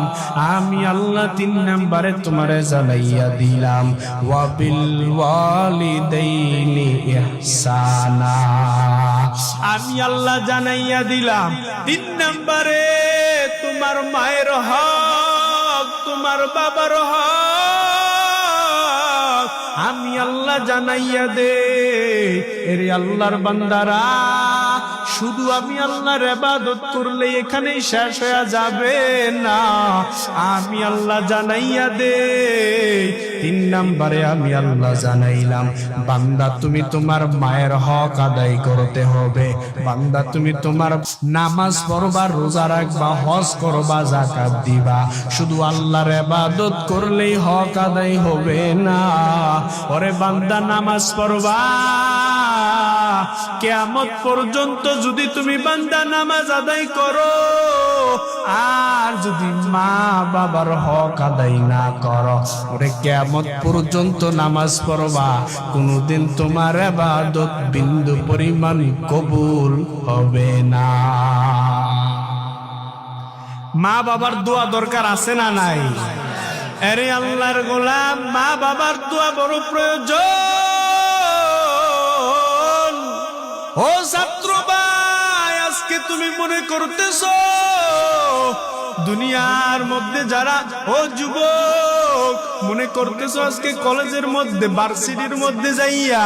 আমি আল্লাহ 3 নম্বরে তোমারে চালাইয়া দিলাম ওয়াবিল ওয়ালিদাইনি ইহসানা, আমি আল্লাহ জানাইয়া দিলাম 3 নম্বরে তোমার মায়ের হক, তোমার বাবার হক আমি আল্লাহ জানাইয়া দে। এরে আল্লাহর বান্দারা, শুধু আমি আল্লাহর ইবাদত করলে এখানেই শেষ হয়ে যাবে না, আমি আল্লাহ জানাইয়া দে। 3 নম্বরে আমি আল্লাহ জানাইলাম বান্দা তুমি তোমার মায়ের হক আদায় করতে হবে, বান্দা তুমি তোমার নামাজ পড়বা, রোজা রাখবা, হজ করবা, যাকাত দিবা, শুধু আল্লাহর ইবাদত করলেই হক আদায় হবে না। ওরে বান্দা নামাজ পড়বা, কিয়ামত পর্যন্ত যদি তুমি বান্দা নামাজ আদায় করো, আর যদি মা বাবার হক আদায় না করো, ওরে কিয়ামত পর্যন্ত নামাজ পড়বা, কোনদিন তোমার ইবাদত বিন্দু পরিমাণ কবুল হবে না। মা বাবার দোয়া দরকার আছে না নাই? আরে আল্লাহর গোলাম, মা বাবার দোয়া বড় প্রয়োজন। ও ছাত্র ভাই, আজকে তুমি মনে করতেছো দুনিয়ার মধ্যে যারা, ও যুবক মনে করতেছো আজকে কলেজের মধ্যে ভার্সিটির মধ্যে যাইয়া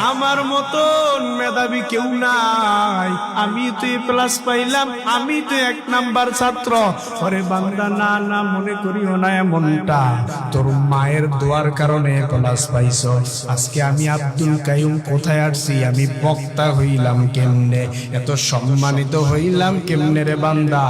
আমার মতন মেধাবী কেউ নাই, আমি তো এ প্লাস পাইলাম, আমি তো 1 নাম্বার ছাত্র। ওরে বান্দা, না না, মনে করিও না এমনটা। তোর মায়ের দোয়ার কারণে প্লাস পাইছো। আজকে আমি আব্দুল কাইয়ুম কোথায় আসছি, আমি বক্তা হইলাম কেমনে, এত সম্মানিত হইলাম কেমনে রে বান্দা?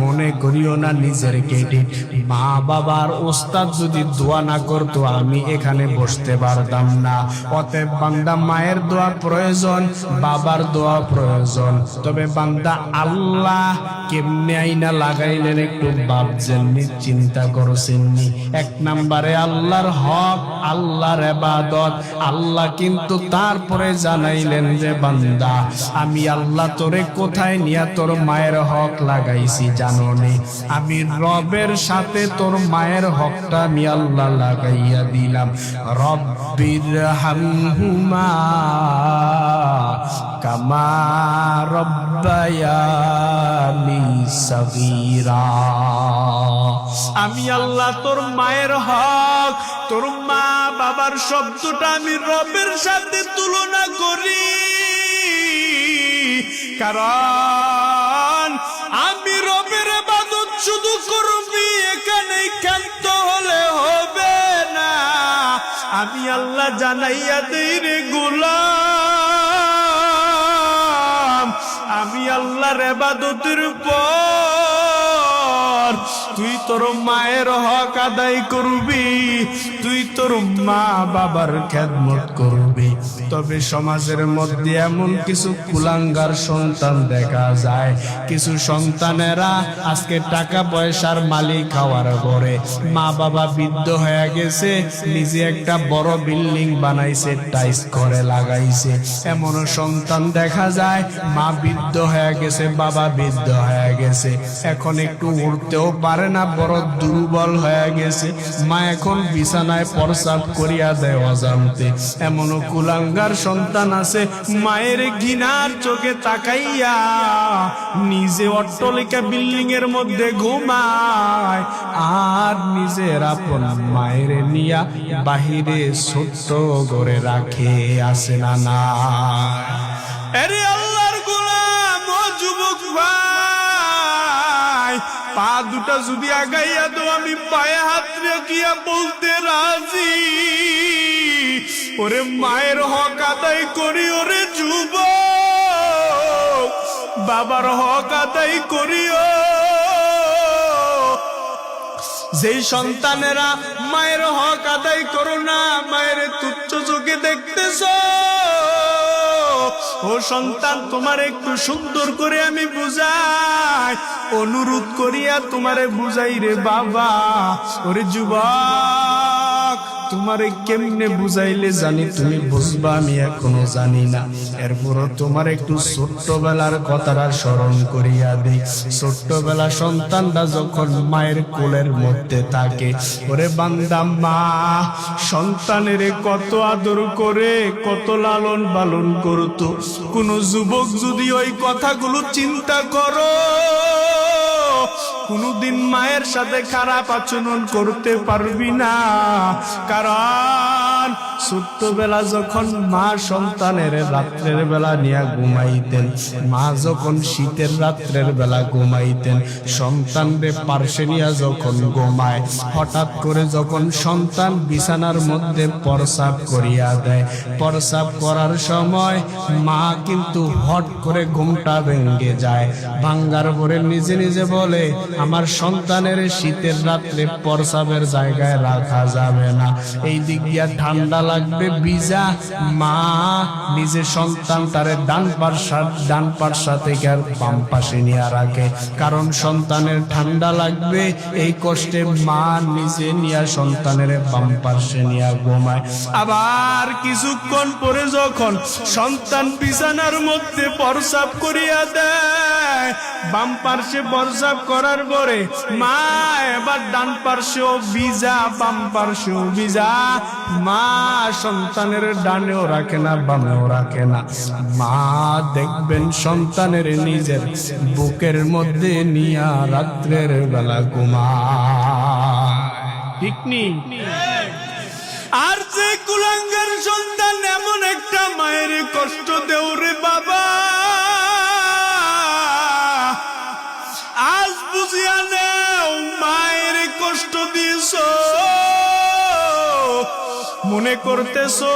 মনে করিও না নিজের ক্রেডিট। মা বাবার ওস্তাদ যদি দোয়া না করতো আমি এখানে বসতে পারতাম না। অতএব বান্দা, মায়ের দোয়া প্রয়োজন, বাবার দোয়া প্রয়োজন। তবে বান্দা, আল্লাহ কেমনে আইনা লাগাইলেন একটু ভাবছেননি, চিন্তা করছেননি? 1 নম্বরে আল্লাহর হক, আল্লাহর ইবাদত। আল্লাহ কিন্তু তারপরে জানাইলেন যে বান্দা, আমি আল্লাহ তোরে কোথায় নিয়া তোর মায়ের হক লাগাইছি জানো নি? আমি রবের সাথে তোর মায়ের হকটা আমি আল্লাহ লাগাইয়া দিলাম। রব্বির হামহুমা কামা রব্বায়ানি সগীরা। আমি আল্লাহ তোর মায়ের হক, তোর মা বাবার শব্দটা আমি রবের সাথে তুলনা করি, কারণ আমি রবের ইবাদত শুধু করবি এখানেই ক্ষান্ত হলে হবে না। আমি আল্লাহ জানাইয়া দেই রে গোলাম, আমি আল্লাহর ইবাদতের পর তুই তোর মায়ের হক আদায় করবি, তুই তোর মা বাবার খেদমত করবি। তবে সমাজের মধ্যে এমন কিছু কুলাঙ্গার সন্তান দেখা যায়, কিছু সন্তানেরা আজকে টাকা পয়সার মালিক হওয়ার পরে মা বাবা বৃদ্ধ হয়ে গেছে, নিজে একটা বড় বিল্ডিং বানাইছে, টাইলস করে লাগাইছে। এমনও সন্তান দেখা যায় মা বৃদ্ধ হয়ে গেছে, বাবা বৃদ্ধ হয়ে গেছে, এখন একটু উঠতেও পারে না, বড় দুর্বল হয়ে গেছে। মা এখন বিছানায় প্রস্রাব করিয়া দেয় অজান্তে। এমনও কুলাঙ্গার সন্তান আছে মায়ের ঘৃণার চোখে তাকাইয়া নিজে অট্টালিকা বিল্ডিং এর মধ্যে ঘুমায়, আর নিজের আপন মায়ের নিয়া বাহিরে ছোট্ট করে রাখে, আসে না না? আরে আল্লাহর গোলাম, ও যুবক ভাই, পা দুটা যদি আগাইয়া দো আমি পায়ে হাত রেখিয়া বলতে রাজি, ওরে মায়ের হক আদায় করি, ওরে যুবক বাবার হক আদায় করিও। যেই সন্তানেরা মায়ের হক আদায় করো না, মায়ের তুচ্ছ চোখে দেখতেছ, ও সন্তান তোমার একটু সুন্দর করে আমি বুঝাই, অনুরোধ করিয়া তোমারে বুঝাই রে বাবা। ওরে যুবক, তোমারে কেমনে বুঝাইলে জানি তুমি বুঝবা আমি এখনো জানি না। এরপরও তোমার একটু ছোট্টবেলার কথাটা স্মরণ করিয়া দিই। ছোট্টবেলা সন্তানটা যখন মায়ের কোলের মধ্যে থাকে, ওরে বান্দা, মা সন্তানের কত আদর করে, কত লালন পালন করতো। কোন যুবক যদি ওই কথাগুলো চিন্তা করো, কোনদিন মায়ের সাথে খারাপ আচরণ করতে পারবি না। কারণ ছোট্টবেলা যখন মা সন্তানের রাত্রের বেলা নিয়ে ঘুমাইতেন, মা যখন শীতের রাত্রের বেলা ঘুমাইতেন, সন্তানরে পার্শ্বে নিয়ে যখন ঘুমায়, হঠাৎ করে যখন সন্তান বিছানার মধ্যে প্রস্রাব করিয়া দেয়, প্রস্রাব করার সময় মা কিন্তু হট করে ঘুমটা ভেঙে যায়। ভাঙ্গার পরে নিজে নিজে বলে, আমার সন্তানের শীতের রাত্রে প্রস্রাবের জায়গায় রাখা যাবে না, এই দিক দিয়া ঠান্ডা লাগবে, ভিজা। মা নিজে সন্তান তারে ডান পাশা থেকে বাম পাশে নিয়ে রাখে, কারণ সন্তানের ঠান্ডা লাগবে। এই কষ্টে মা নিজে নিয়ে সন্তানের বাম পাশে নিয়ে ঘুমায়। আবার কিছুক্ষণ পরে যখন সন্তান বিছানার মধ্যে প্রস্রাব করিয়া দেয়, বাম পাশে প্রস্রাব করার পরে মা এবার ডান পাশেও ভিজা, বাম পাশেও ভিজা। মা সন্তানের ডানেও রাখে না, বামেও রাখে না। মা দেখবেন সন্তানের নিজের বুকের মধ্যে নিয়া রাত্রের বেলা ঘুমায়, ঠিক নি? আর যে কুলাঙ্গার সন্তান এমন একটা মায়ের কষ্ট দেও রে বাবা, আজ বুঝিয়া নেও মায়ের কষ্ট দিয়েছ, মনে করতেছো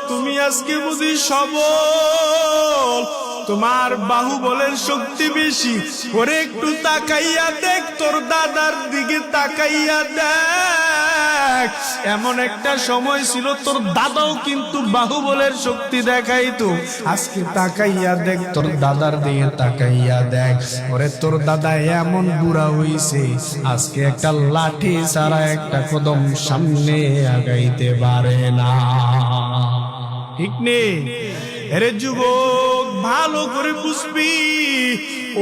তুমি আজকে বুঝি সবল, তোমার বাহুবলের শক্তি বেশি। ওরে একটু তাকাইয়া দেখ, তোর দাদার দিকে তাকাইয়া দেখ, এমন একটা সময় ছিল তোর দাদাও কিন্তু বাহুবলের শক্তি দেখাইতো। আজকে তাকাইয়া দেখ, তোর দাদার দিকে তাকাইয়া দেখ, ওরে তোর দাদা এমন বুড়া হইছে, আজকে একটা লাঠি ছাড়া একটা কদম সামনে আগাইতে পারে না, ঠিক নেই? এরে যুবক, ভালো করে বুঝবি,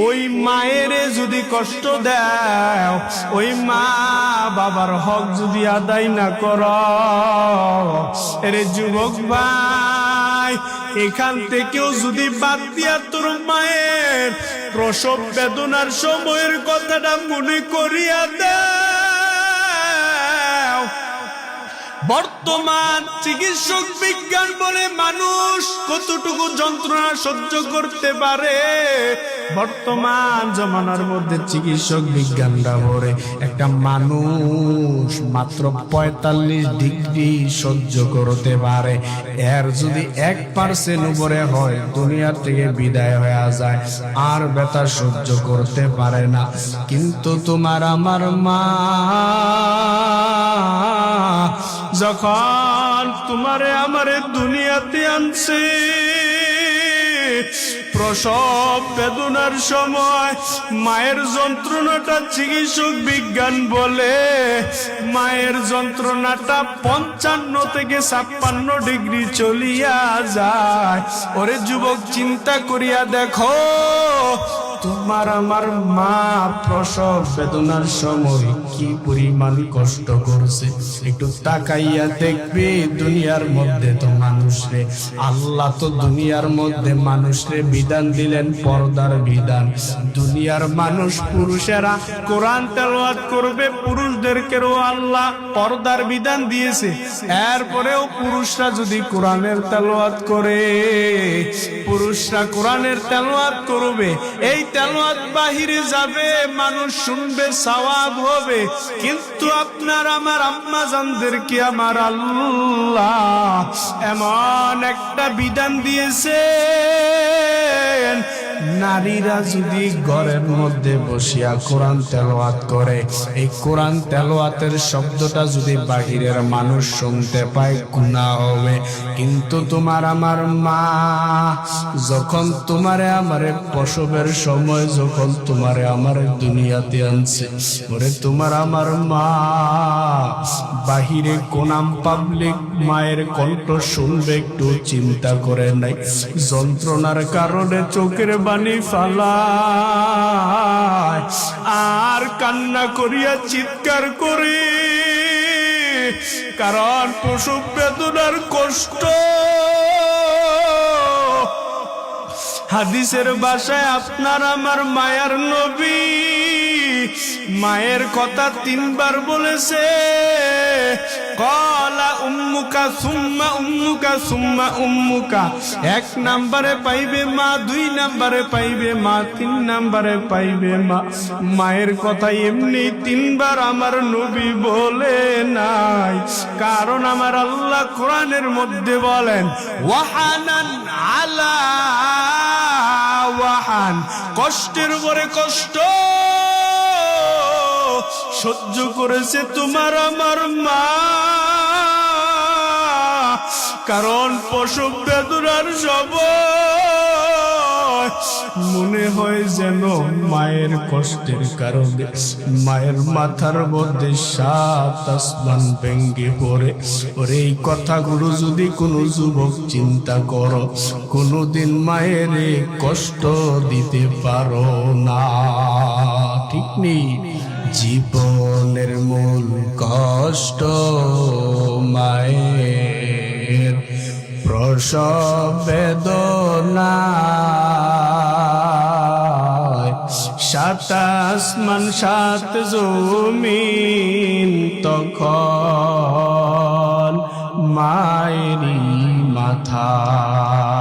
ওই মায়ের যদি কষ্ট দেও, ওই মা বাবার হক যদি আদায় না কর, এরে যুবক ভাই, এখান থেকেও যদি বাদ দিয়া তোর মায়ের প্রসব বেদনার সময়ের কথাটা মনে করিয়া দেও। বর্তমান চিকিৎসক বিজ্ঞান বলে মানুষ কতটুকু যন্ত্রণা সহ্য করতে পারে। বর্তমান জমানার মধ্যে চিকিৎসক বিজ্ঞানরা বলে একটা মানুষ মাত্র 45 ডিগ্রি সহ্য করতে পারে। এর যদি 1% উপরে হয় দুনিয়ার থেকে বিদায় হয়ে যায়, আর ব্যথা সহ্য করতে পারে না। কিন্তু তোমার আমার মা যখন তোমারে আমারে দুনিয়াতে আনছে, প্রসব বেদনার সময় মায়ের যন্ত্রণাটা চিকিৎসক বিজ্ঞান বলে মায়ের যন্ত্রণাটা 55 থেকে 56 ডিগ্রি চলিয়া যায়। ওরে যুবক, চিন্তা করিয়া দেখো, তোমার আমার মা প্রসব বেদনার সময় কি পরিমাণ কষ্ট করছে। একটু তাকাইয়া দেখবে, দুনিয়ার মধ্যে তো মানুষরে আল্লাহ তো দুনিয়ার মধ্যে মানুষরে বিধান দিলেন, পর্দার বিধান। দুনিয়ার মানুষ পুরুষেরা কোরআন তেলাওয়াত করবে, পুরুষদেরকেও আল্লাহ পর্দার বিধান দিয়েছে। এরপরেও পুরুষরা যদি কোরআনের তেলাওয়াত করে, পুরুষরা কোরআনের তেলাওয়াত করবে, এই তেলাওয়াত বাহিরে যাবে, মানুষ শুনবে, সওয়াব হবে। কিন্তু আপনার আমার আম্মা জানদেরকে আমার আল্লাহ এমন একটা বিধান দিয়েছে, নারীরা যদি ঘরের মধ্যে বসিয়া কোরআন তেলাওয়াত করে, এই কোরআন তেলাওয়াতের শব্দটা যদি বাহিরের মানুষ শুনতে পায় গুনাহ হবে। কিন্তু তোমার আমার মা যখন তোমারে আমারে প্রসবের সময় যখন তোমারে আমার দুনিয়াতে আনছে, ওরে তোমার আমার মা বাহিরে কোনাম পাবলিক মায়ের কণ্ঠ শুনবে, একটু চিন্তা করে নাই। যন্ত্রণার কারণে চোখের বাণী ফালায় আর কান্না করিয়া চিৎকার করে, কারণ প্রসব বেদনার কষ্ট। হাদিসের ভাষায় আপনার আমার মায়ার নবী মায়ের কথা 3 বার বলেছে, কলা উম্মুকা সুম্মা উম্মুকা সুম্মা উম্মুকা। 1 নম্বরে পাইবে মা, 2 নম্বরে পাইবে মা, 3 নম্বরে পাইবে মা। মায়ের কথা এমনি 3 বার আমার নবী বলে নাই, কারণ আমার আল্লাহ কোরআনের মধ্যে বলেন ওয়াহানান আলা ওয়াহান, কষ্টের উপরে কষ্ট সহ্য করেছে তোমার আমার মা। কারণ প্রসব বেদনার সময় মনে হয় যেন মায়ের কষ্টের কারণে মায়ের মাথার মধ্যে 7 আসমান ভেঙে পড়ে। ওরে এই কথাগুলো যদি কোনো যুবক চিন্তা করো, কোনোদিন মায়ের কষ্ট দিতে পারো না, ঠিক নেই? জীবনের মূল কষ্ট মায়ের, প্রসব বেদনায় সাত আসমান সাত জমিন তখন মায়েরই মাথায়।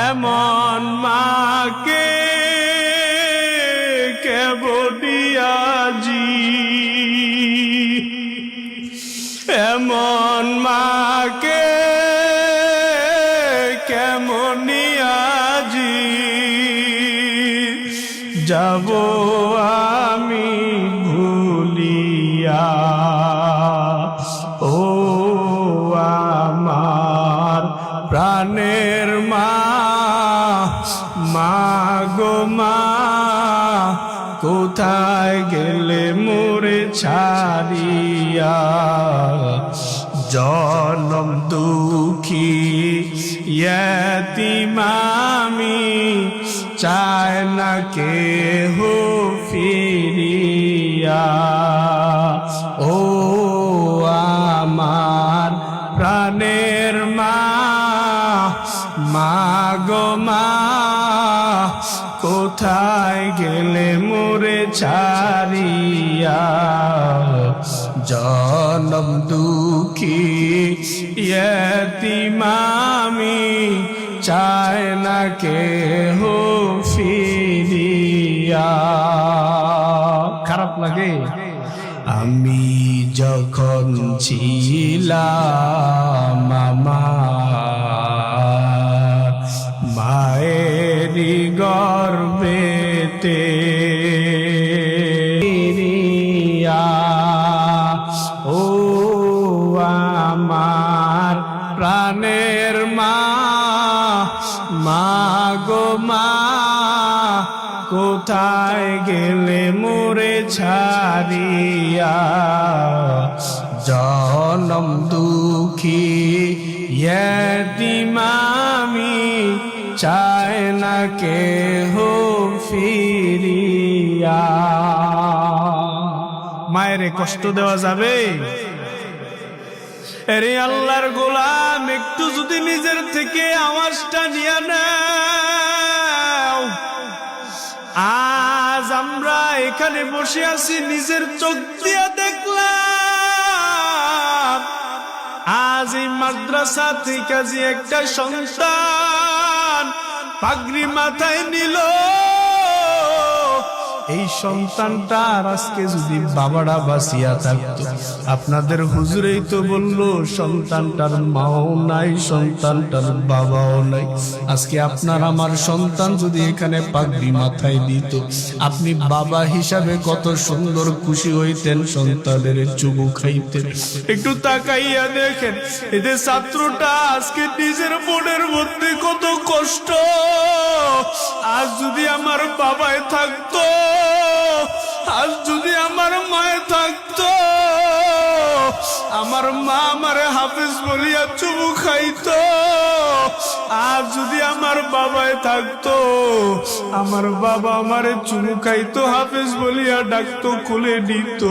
এমন মাকে কে বলিয়াজি, এমন মাকে কেমনিয়াজি যাব আমি ভুলিয়া। ও আমার প্রাণের মা, মা গো মা, কোথায় গেলে মোরে ছাড়িয়া। জনম দুঃখী ইয়তীম আমি, চায় না কেহ ফিরিয়া। ও আমার প্রাণের মা, মা গো মা, কোথায় গেলে মোরে ছাড়িয়া। জনম দুঃখী ইয়তীম আমি, চায় না কেহ ফিরিয়া। খারাপ লাগে? আমি যখন ছিলাম আমার মায়েরই গর্ভেতে, ও আমার প্রাণের মা, মা গো মা, কোথায় গেলে মোরে ছাড়িয়া। জনম দুঃখী ইয়তীম আমি, চায় না কেহ ফিরিয়া। মায়েরে কষ্ট দেওয়া যাবে? আরে আল্লাহর গোলাম, একটু যদি নিজের থেকে আওয়াজটা নিয়ে নাও। আজ আমরা এখানে বসে আছি, নিজের চোখ দিয়ে দেখলাম আজ এই মাদ্রাসা থেকে যে একটা সন্তান পাগড়ি মাথায় নিল, এই সন্তানটা আজকে যদি বাবারা বাঁচিয়া থাকতো, আপনাদের হুজুরেই তো বললো সন্তানটার মাও নাই, সন্তানটার বাবাও নাই। আজকে আপনার আমার সন্তান যদি এখানে পাগড়ি মাথায় দিত, আপনি বাবা হিসাবে কত সুন্দর খুশি হইতেন, সন্তানের চুমু খাইতেন। একটু তাকাইয়া দেখেন, এদের ছাত্রটা আজকে নিজের মনের মধ্যে কত কষ্ট। আজ যদি আমার বাবায় থাকতো, আজ যদি আমার মায়ে থাকতো, আমার মা আমারে হাফেজ বলিয়া চুমু খাইতো। আজ যদি আমার বাবায় থাকতো, আমার বাবা আমারে চুমু খাইতো, হাফেজ বলিয়া ডাকতো, খুলে দিত।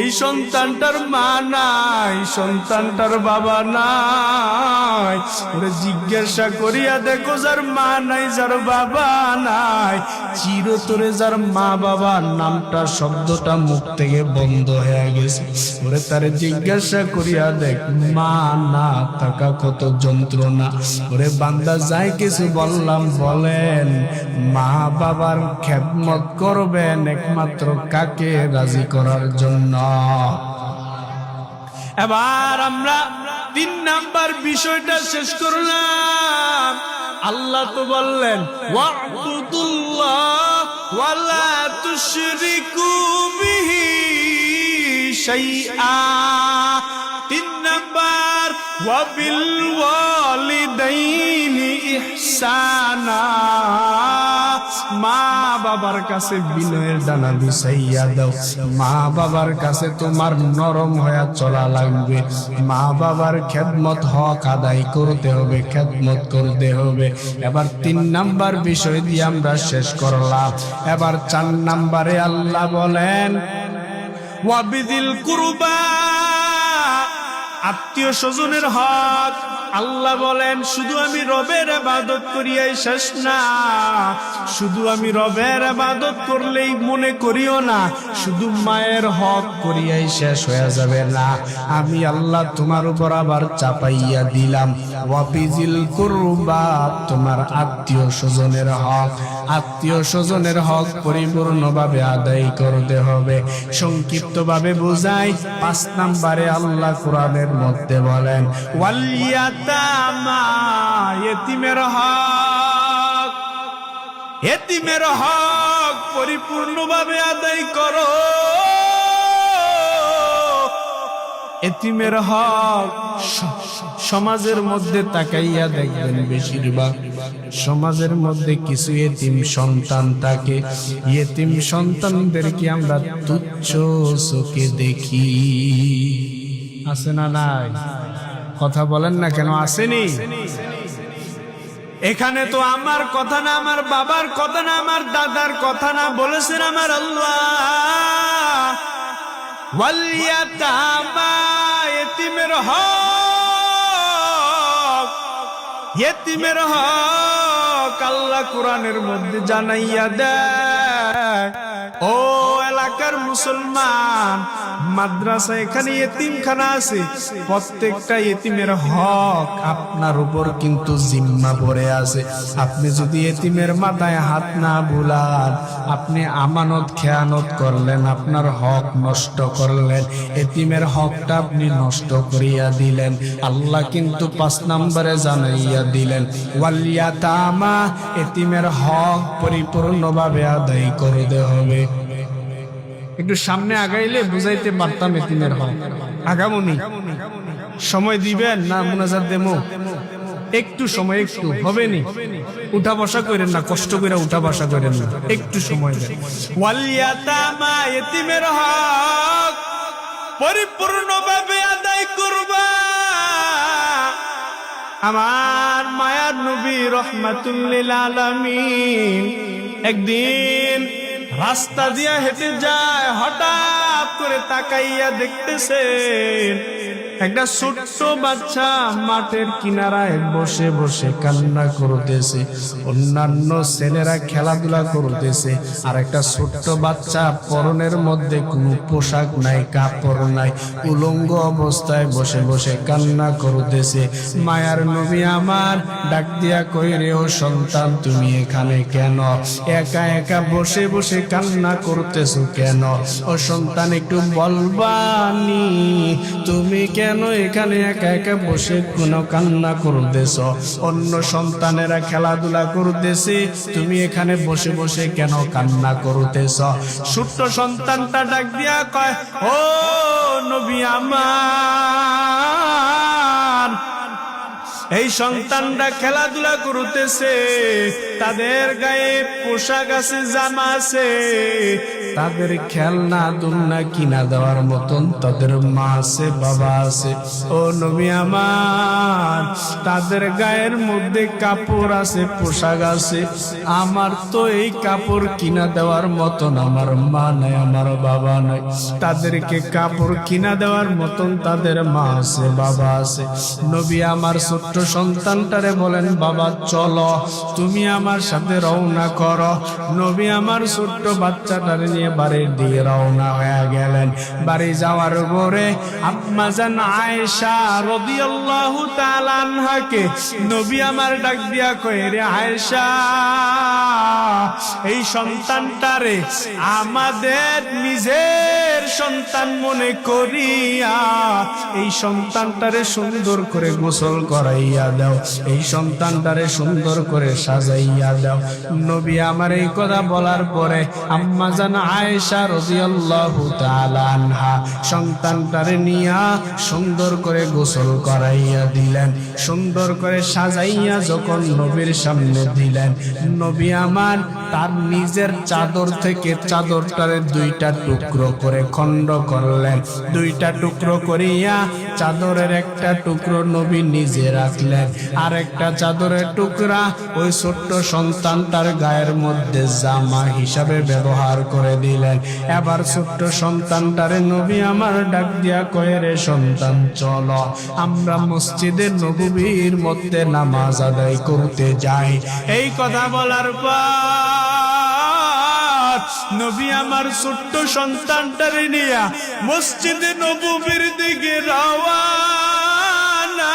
এই সন্তানটার মা নাই, সন্তানটার বাবা নাই। ওরে জিজ্ঞাসা করিয়া দেখো, যার মা নাই, যার বাবা নাই, চিরতরে যার মা বাবার নামটা শব্দটা মুখ থেকে বন্ধ হয়ে গেছে, ওরে তারে জিজ্ঞাসা করিয়া দেখ, মা না থাকা কত যন্ত্রণা। ওরে বান্দা, যাই কিছু বললাম বলেন, মা বাবার খেদমত করবেন একমাত্র কাকে? রাজি করার জন্য। এবার আমরা 3 নাম্বার বিষয়টা শেষ করলাম। আল্লাহ তো বললেন, ওয়া'বুদুল্লাহ ওয়া লা তুশরিকু বিহি শাইআ। 3 নাম্বার, ওয়া বিল ওয়ালিদাইনি ইহসানা। মা বাবার কাছে বিনয়ের ডানা বিছাইয়া দাও। মা বাবার কাছে তোমার নরম হয়ে চলা লাগবে। মা বাবার খেদমত হক আদায় করতে হবে, খেদমত করতে হবে। এবার 3 নাম্বার বিষয় দিয়ে আমরা শেষ করলাম। এবার 4 নাম্বারে আল্লাহ বলেন, ওয়াবিদিল কুরবা। আত্মীয় স্বজনের হক। আল্লাহ বলেন শুধু আমি রবের ইবাদত করিয়াই শেষ না, শুধু আমি রবের ইবাদত করলেই মনে করিও না শুধু মায়ের হক করিয়াই শেষ হয়ে যাবে না, আমি আল্লাহ তোমার উপর আবার চাপাইয়া দিলাম ওয়াবিজিল কুরবা, তোমার আত্মীয় স্বজনের হক। আত্মীয় স্বজনের হক পরিপূর্ণভাবে আদায় করতে হবে। সংক্ষিপ্তভাবে বোঝাই, 5 নম্বরে আল্লাহ কোরআনের মধ্যে বলেন ওয়াল ইয়াতামা, ইতিমের হক। ইতিমের হক পরিপূর্ণভাবে আদায় করো। এতিমের হক সমাজের মধ্যে তাকাইয়া দেখবেন বেশিরভাগ সমাজের মধ্যে কিছু এতিম সন্তান থাকে। এতিম সন্তানদেরকে আমরা তুচ্ছ চোখে দেখি, আছে না নাই? কথা বলেন না কেন, আসেনি? এখানে তো আমার কথা না, আমার বাবার কথা না, আমার দাদার কথা না, বলেছেন আমার আল্লাহ ওয়াল ইয়াতামা, ইতিমের হক। ইতিমের হক আল্লাহ কোরআনের মধ্যে জানাইয়া দেয়। ও এলাকার মুসলমান, মাদ্রাসা এখানে এতিমখানা আছে, প্রত্যেকটা এতিমের হক আপনার উপর কিন্তু জিম্মা পড়ে আছে। আপনি যদি এতিমের মাথায় হাত না বুলান, আপনি আমানত খেয়ানত করলেন, আপনার হক নষ্ট করলেন, এতিমের হকটা আপনি নষ্ট করিয়া দিলেন। আল্লাহ কিন্তু 5 নম্বরে জানাইয়া দিলেন ওয়াল ইয়াতামা, এতিমের হক পরিপূর্ণভাবে আদায় করতে হবে। একটু সামনে আগাইলে বুঝাইতে পারতাম এতিমের হক। আগামনি সময় দিবেন না মুনাজাত দেমো? একটু সময়, একটু হবে নি, উঠা বসা করেন না, কষ্ট করে উঠা বসা করেন না, একটু সময় দেন। ওয়াল ইয়াতামা, এতিমের হক পরিপূর্ণভাবে আদায় করবা। আমার মায়ার নবী রাহমাতুল লিল আলামিন একদিন রাস্তা দিয়া হেঁটে যায়, হঠাৎ করে তাকাইয়া দেখতেছেন একটা ছোট্ট বাচ্চা মাঠের কিনারায় বসে বসে কান্না করতেছে। অন্যান্য ছেলেরা খেলাধুলা করতেছে, আর একটা ছোট্ট বাচ্চা পরনের মধ্যে কোনো পোশাক নাই, কাপড় নাই, উলঙ্গ অবস্থায় বসে বসে কান্না করতেছে। মায়ার নবী আমার ডাক দিয়া কই রে, ও সন্তান তুমি এখানে কেন? একা একা বসে বসে কান্না করতেছো কেন? ও সন্তান একটু বলবানি, তুমি কেন এখানে একা একা বসে কোনো কান্না করতেছ? অন্য সন্তানেরা খেলাধুলা করতেছে, তুমি এখানে বসে বসে কেন কান্না করতেছ? ছোট্ট সন্তানটা ডাক দিয়া কয়, ও নবী আমার, এই সন্তানরা খেলাধুলা করতেছে, তাদের গায়ে পোশাক আছে, জামা আছে, তাদের খেলনা দুলনা কিনা দেওয়ার মতন তাদের মা আছে, বাবা আছে। ও নবী আমার, তাদের গায়ের মধ্যে কাপড় আছে, পোশাক আছে, আমার তো এই কাপড় কিনা দেওয়ার মতন আমার মা নাই, আমার বাবা নাই। তাদেরকে কাপড় কিনা দেওয়ার মতন তাদের মা আছে, বাবা আছে। নবী আমার ছোট্ট সন্তানটারে বলেন, বাবা চলো তুমি আমার সাথে রওনা করো। নবী আমার ছোট্ট বাচ্চাটারে নিয়ে বাড়ির দিকে রওনা হয়ে গেলেন। বাড়ি যাওয়ার পরে আম্মা জান আয়েশা রাদিয়াল্লাহু তাআলা আনহাকে নবী আমার ডাক দিয়া কয়, রে আয়েশা, এই সন্তানটারে আমাদের নিজের সন্তান মনে করিয়া এই সন্তানটারে সুন্দর করে গোসল করাইয়া দাও, এই সন্তানটারে সুন্দর করে সাজাইয়া দাও। নবী আমার এই কথা বলার পরে আম্মা জান আয়েশা রাদিয়াল্লাহু তাআলা আনহা সন্তানটারে নিয়া সুন্দর করে গোসল করাইয়া দিলেন। সুন্দর করে সাজাইয়া যখন নবীর সামনে দিলেন, নবী আমার তার নিজের চাদর থেকে চাদরটারে 2টা টুকরো করে খণ্ড করলেন। 2টা টুকরো করিয়া চাদরের একটা টুকরো নবী নিজে রাখলেন, দিলেন। আর একটা চাদরের টুকরা ওই ছোট্ট সন্তানটার গায়ের মধ্যে জামা হিসাবে ব্যবহার করে দিলেন। এবার ছোট্ট সন্তানটারে নবী আমার ডাক দিয়া কয়ে, রে সন্তান, চলো আমরা মসজিদে নববীর মধ্যে নামাজ আদায় করতে যাই। এই কথা বলার পর নবী আমার ছোট্ট সন্তানটারে নিয়া মসজিদে নববীর দিকে রওয়ানা।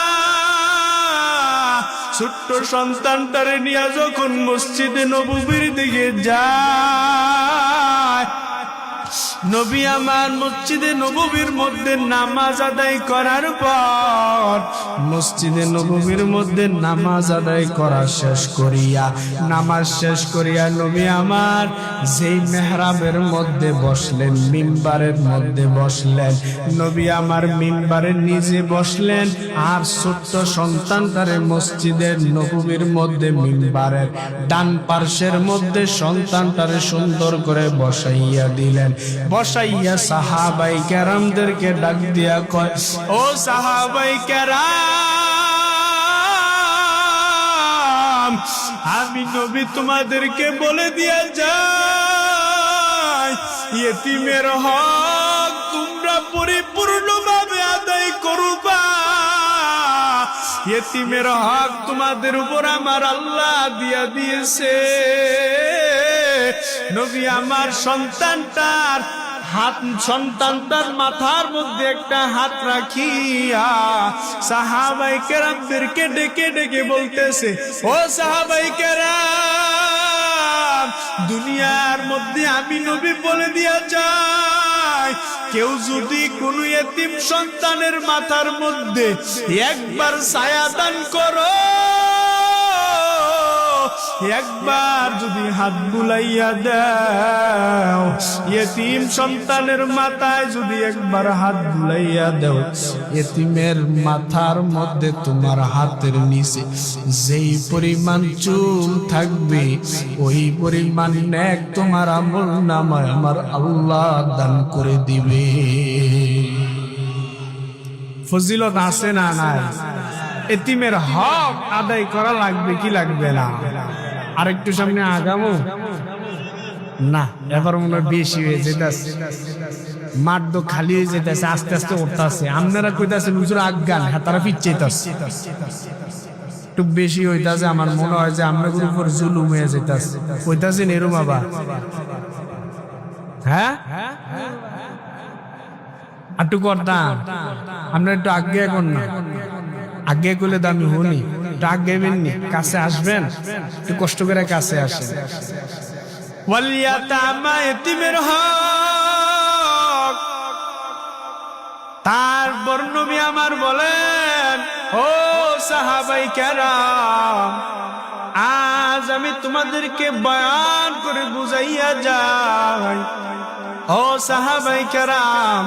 ছোট্ট সন্তানটারে নিয়া যখন মসজিদে নববীর দিকে যায়, নবী আমার মসজিদে নববীর মধ্যে নামাজ আদায় করার পর, মসজিদে নববীর মধ্যে নামাজ আদায় করা শেষ করিয়া, নামাজ শেষ করিয়া নবী আমার যেই মেহরাবের মধ্যে বসলেন, মিম্বারের মধ্যে বসলেন, নবী আমার মিম্বারে নিজে বসলেন। আর ছোট্ট সন্তানটারে মসজিদের নববীর মধ্যে মিম্বারের ডান পার্শ্বের মধ্যে সন্তানটারে সুন্দর করে বসাইয়া দিলেন। বসাইয়া সাহাবাই কেরামদেরকে ডাক দিয়া কয়, ও সাহাবাই কেরাম, আমি নবী তোমাদেরকে বলে দিয়া যাই, ইয়েতিমের হক তোমরা পরিপূর্ণভাবে আদায় করবা। ইয়েতিমের হক তোমাদের উপর আমার আল্লাহ দিয়া দিয়েছে। নবী আমার সন্তানটার মাথার মধ্যে একটা হাত রাখিয়া সাহাবায়ে কেরামদেরকে ডেকে ডেকে বলতেছে, ও সাহাবায়ে কেরাম, দুনিয়ার মধ্যে আমি নবী বলে দিয়া যাই, কেউ যদি কোন এতিম সন্তানের মাথার মধ্যে একবার ছায়া দান করো, একবার যদি হাত বুলাইয়া দাও, এতিম সন্তানের মাথায় যদি একবার হাত বুলাইয়া দাও, এতিমের মাথার মধ্যে তোমার হাতের নিচে যেই পরিমাণ চুল থাকবে, ওই পরিমাণ নেক তোমার আমল নামায় আমার আল্লাহ দান করে দিবে। ফজিলত আছে না নাই? এতিমের হক আদায় করা লাগবে কি লাগবে না? আরেকটু সামনে আগামো না, এবার মনে হয় বেশি হয়ে যেতেছে, মাঠ তো খালি হয়ে যেতেছে, আস্তে আস্তে উঠতেছে। আপনারা কইতাছেন হুজুর আজ্ঞান, হ্যাঁ তারা পিচ্ছেইতাছে, একটু বেশি হইতাছে। আমার মনে হয় যে আপনাদের উপর জুলুম হয়ে যেতেছে। কইতাছেন এরম আবার, হ্যাঁ একটু করতাম, আপনারা একটু আগে এখন না, আগে করলে তো আমি শুনি, ডাক গেবেননি, কাছে আসবেন, একটু কষ্ট করে কাছে আসেন। ওয়ালিয়াতামা এতিমের হক। তারপর নবী আমার বলেন, ও সাহাবায়ে কেরাম, আজ আমি তোমাদেরকে বয়ান করে বুঝাইয়া যাই। ও সাহাবায়ে কেরাম,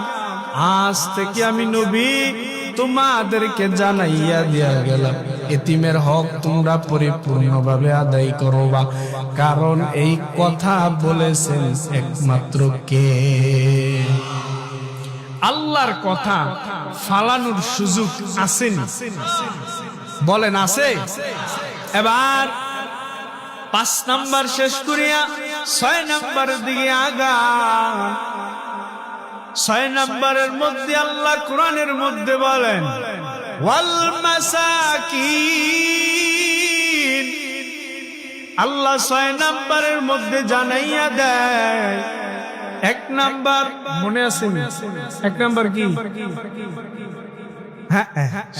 আজ থেকে আমি নবী তোমাদেরকে জানাইয়া দিয়া গেলাম, এতিমের হক তোমরা পরিপূর্ণভাবে আদায় করবা। কারণ এই কথা বলেছেন একমাত্র কে? আল্লাহর কথা ফালানোর সুযোগ আসেনি, বলেন আছে? এবার 5 নাম্বার শেষ করিয়া 6 নাম্বারের দিকে আগান। 6 নাম্বারের মধ্যে আল্লাহ কোরআনের মধ্যে বলেন, ওয়াল মাসাকিন। আল্লাহ 6 নাম্বারের মধ্যে জানাইয়া দেয়, 1 নাম্বার মনে আছে? 1 নাম্বার কি? হ্যাঁ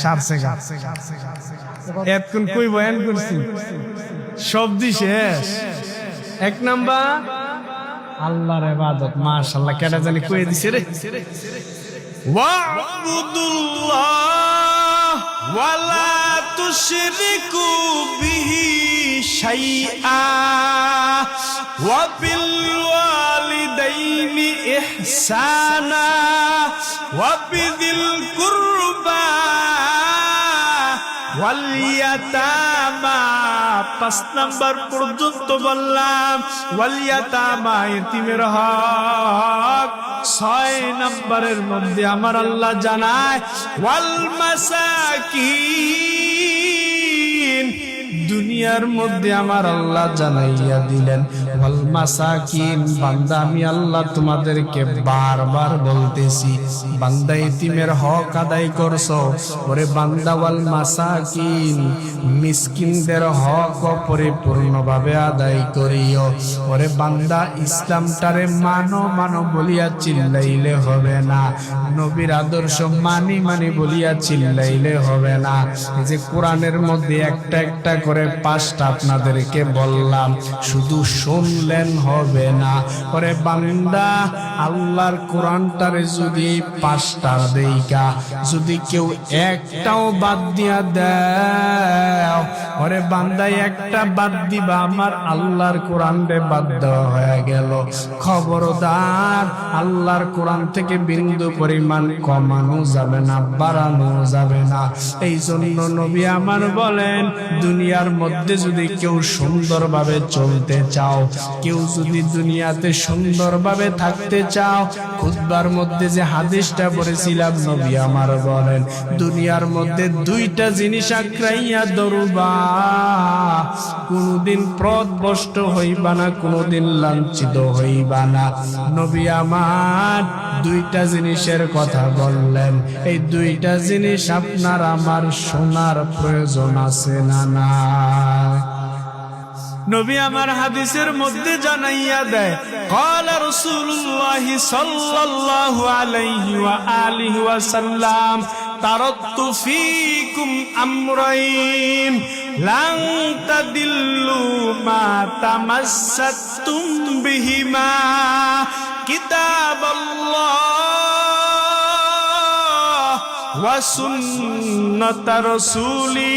সারছে গাছ, এতক্ষণ কই বয়ান করছি, সবজি শেষ। 1 নাম্বার আল্লাহর ইবাদত। মাশাআল্লাহ, কেডা জানি কই দিছে রে, ওয়াবুদুল্লাহ ওয়ালা তুশরিকু বিহি শাইআ ওয়া বিল ওয়ালিদাইনি ইহসানা ওয়া বিযিল কুরবা ওয়াল ইয়াতামা। 5 নাম্বার পর্যন্ত বললাম ওয়াল ইয়াতামা, এতিমের হক। 6 নাম্বারের মধ্যে আমার আল্লাহ জানায় ওয়াল মাসাকিন। দুনিয়ার মধ্যে আমার আল্লাহ জানাইয়া দিলেন, ওয়াল মাসাকিন, বান্দা আমি আল্লাহ তোমাদেরকে বারবার বলতেছি, বান্দা ইতিমের হক আদায় করছো, ওরে বান্দা ওয়াল মাসাকিন, মিসকিনদের হক পরিপূর্ণভাবে আদায় করিও। ওরে বান্দা ইসলামটারে মানো মানো বলিয়া চিল্লাইলে হবে না, নবীর আদর্শ মানি মানি বলিয়া চিল্লাইলে হবে না। এই যে কোরআনের মধ্যে একটা একটা করে 5টা আপনাদেরকে বললাম, শুধু শুনলেন হবে না। ওরে বান্দা আল্লাহর কোরআনটারে যদি 5টা দেইকা যদি কেউ একটাও বাদ দিয়া দেও, ওরে বান্দা একটা বাদ দিবা, আমার আল্লাহর কোরআনরে বাদ দেওয়া হয়ে গেল। খবরদার আল্লাহর কোরআন থেকে বিন্দু পরিমাণ কমানো যাবে না, বাড়ানো যাবে না। এই জন্য নবী আমার বলেন, দুনিয়ার মধ্যে যদি কেউ সুন্দরভাবে চলতে চাও, কেউ যদি দুনিয়াতে সুন্দরভাবে থাকতে চাও, খুতবার মধ্যে যে হাদিসটা পড়েছিলাম নবী আমার বলেন, দুনিয়ার মধ্যে 2টা জিনিস আঁকড়াইয়া ধরবা, কোনদিন পথভ্রষ্ট হইবা না, কোনদিন লাঞ্ছিত হইবা না। নবী আমার 2টা জিনিসের কথা বললেন, এই 2টা জিনিস আপনার আমার শোনার প্রয়োজন আছে না না? নবী আমার হাদিসের মধ্যে জানাইয়া দেয়, ক্বালা রাসূলুল্লাহি সাল্লাল্লাহু আলাইহি ওয়া আলিহি ওয়া সাল্লাম, তারাকতু ফীকুম আমরাইন লান তাদিল্লু মা তামাসসাকতুম বিহিমা, কিতাবাল্লাহ ওয়া সুন্নাত রাসূলি।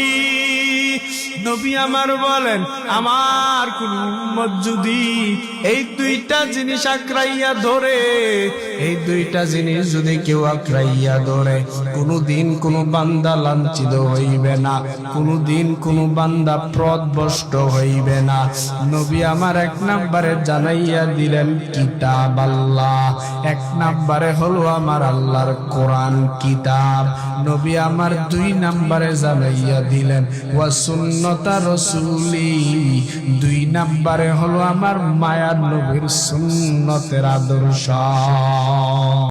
নবী আমার বলেন, আমার কোন উম্মত যদি এই 2টা জিনিস আঁকড়াইয়া ধরে, এই 2টা জিনিস যদি কেউ আঁকড়াইয়া ধরে, কোনদিন কোন বান্দা লাঞ্ছিত হইবে না, কোনদিন কোন বান্দা পথভ্রষ্ট হইবে না। নবী আমার 1 নম্বরে জানাইয়া দিলেন কিতাব আল্লাহ, 1 নম্বরে হলো আমার আল্লাহর কোরআন কিতাব। নবী আমার 2 নম্বরে জানাইয়া দিলেন ওয়া সুন্নাত রাসূলি, 2 নম্বরে হলো আমার মায়ার নবীর সুন্নতের আদর্শ।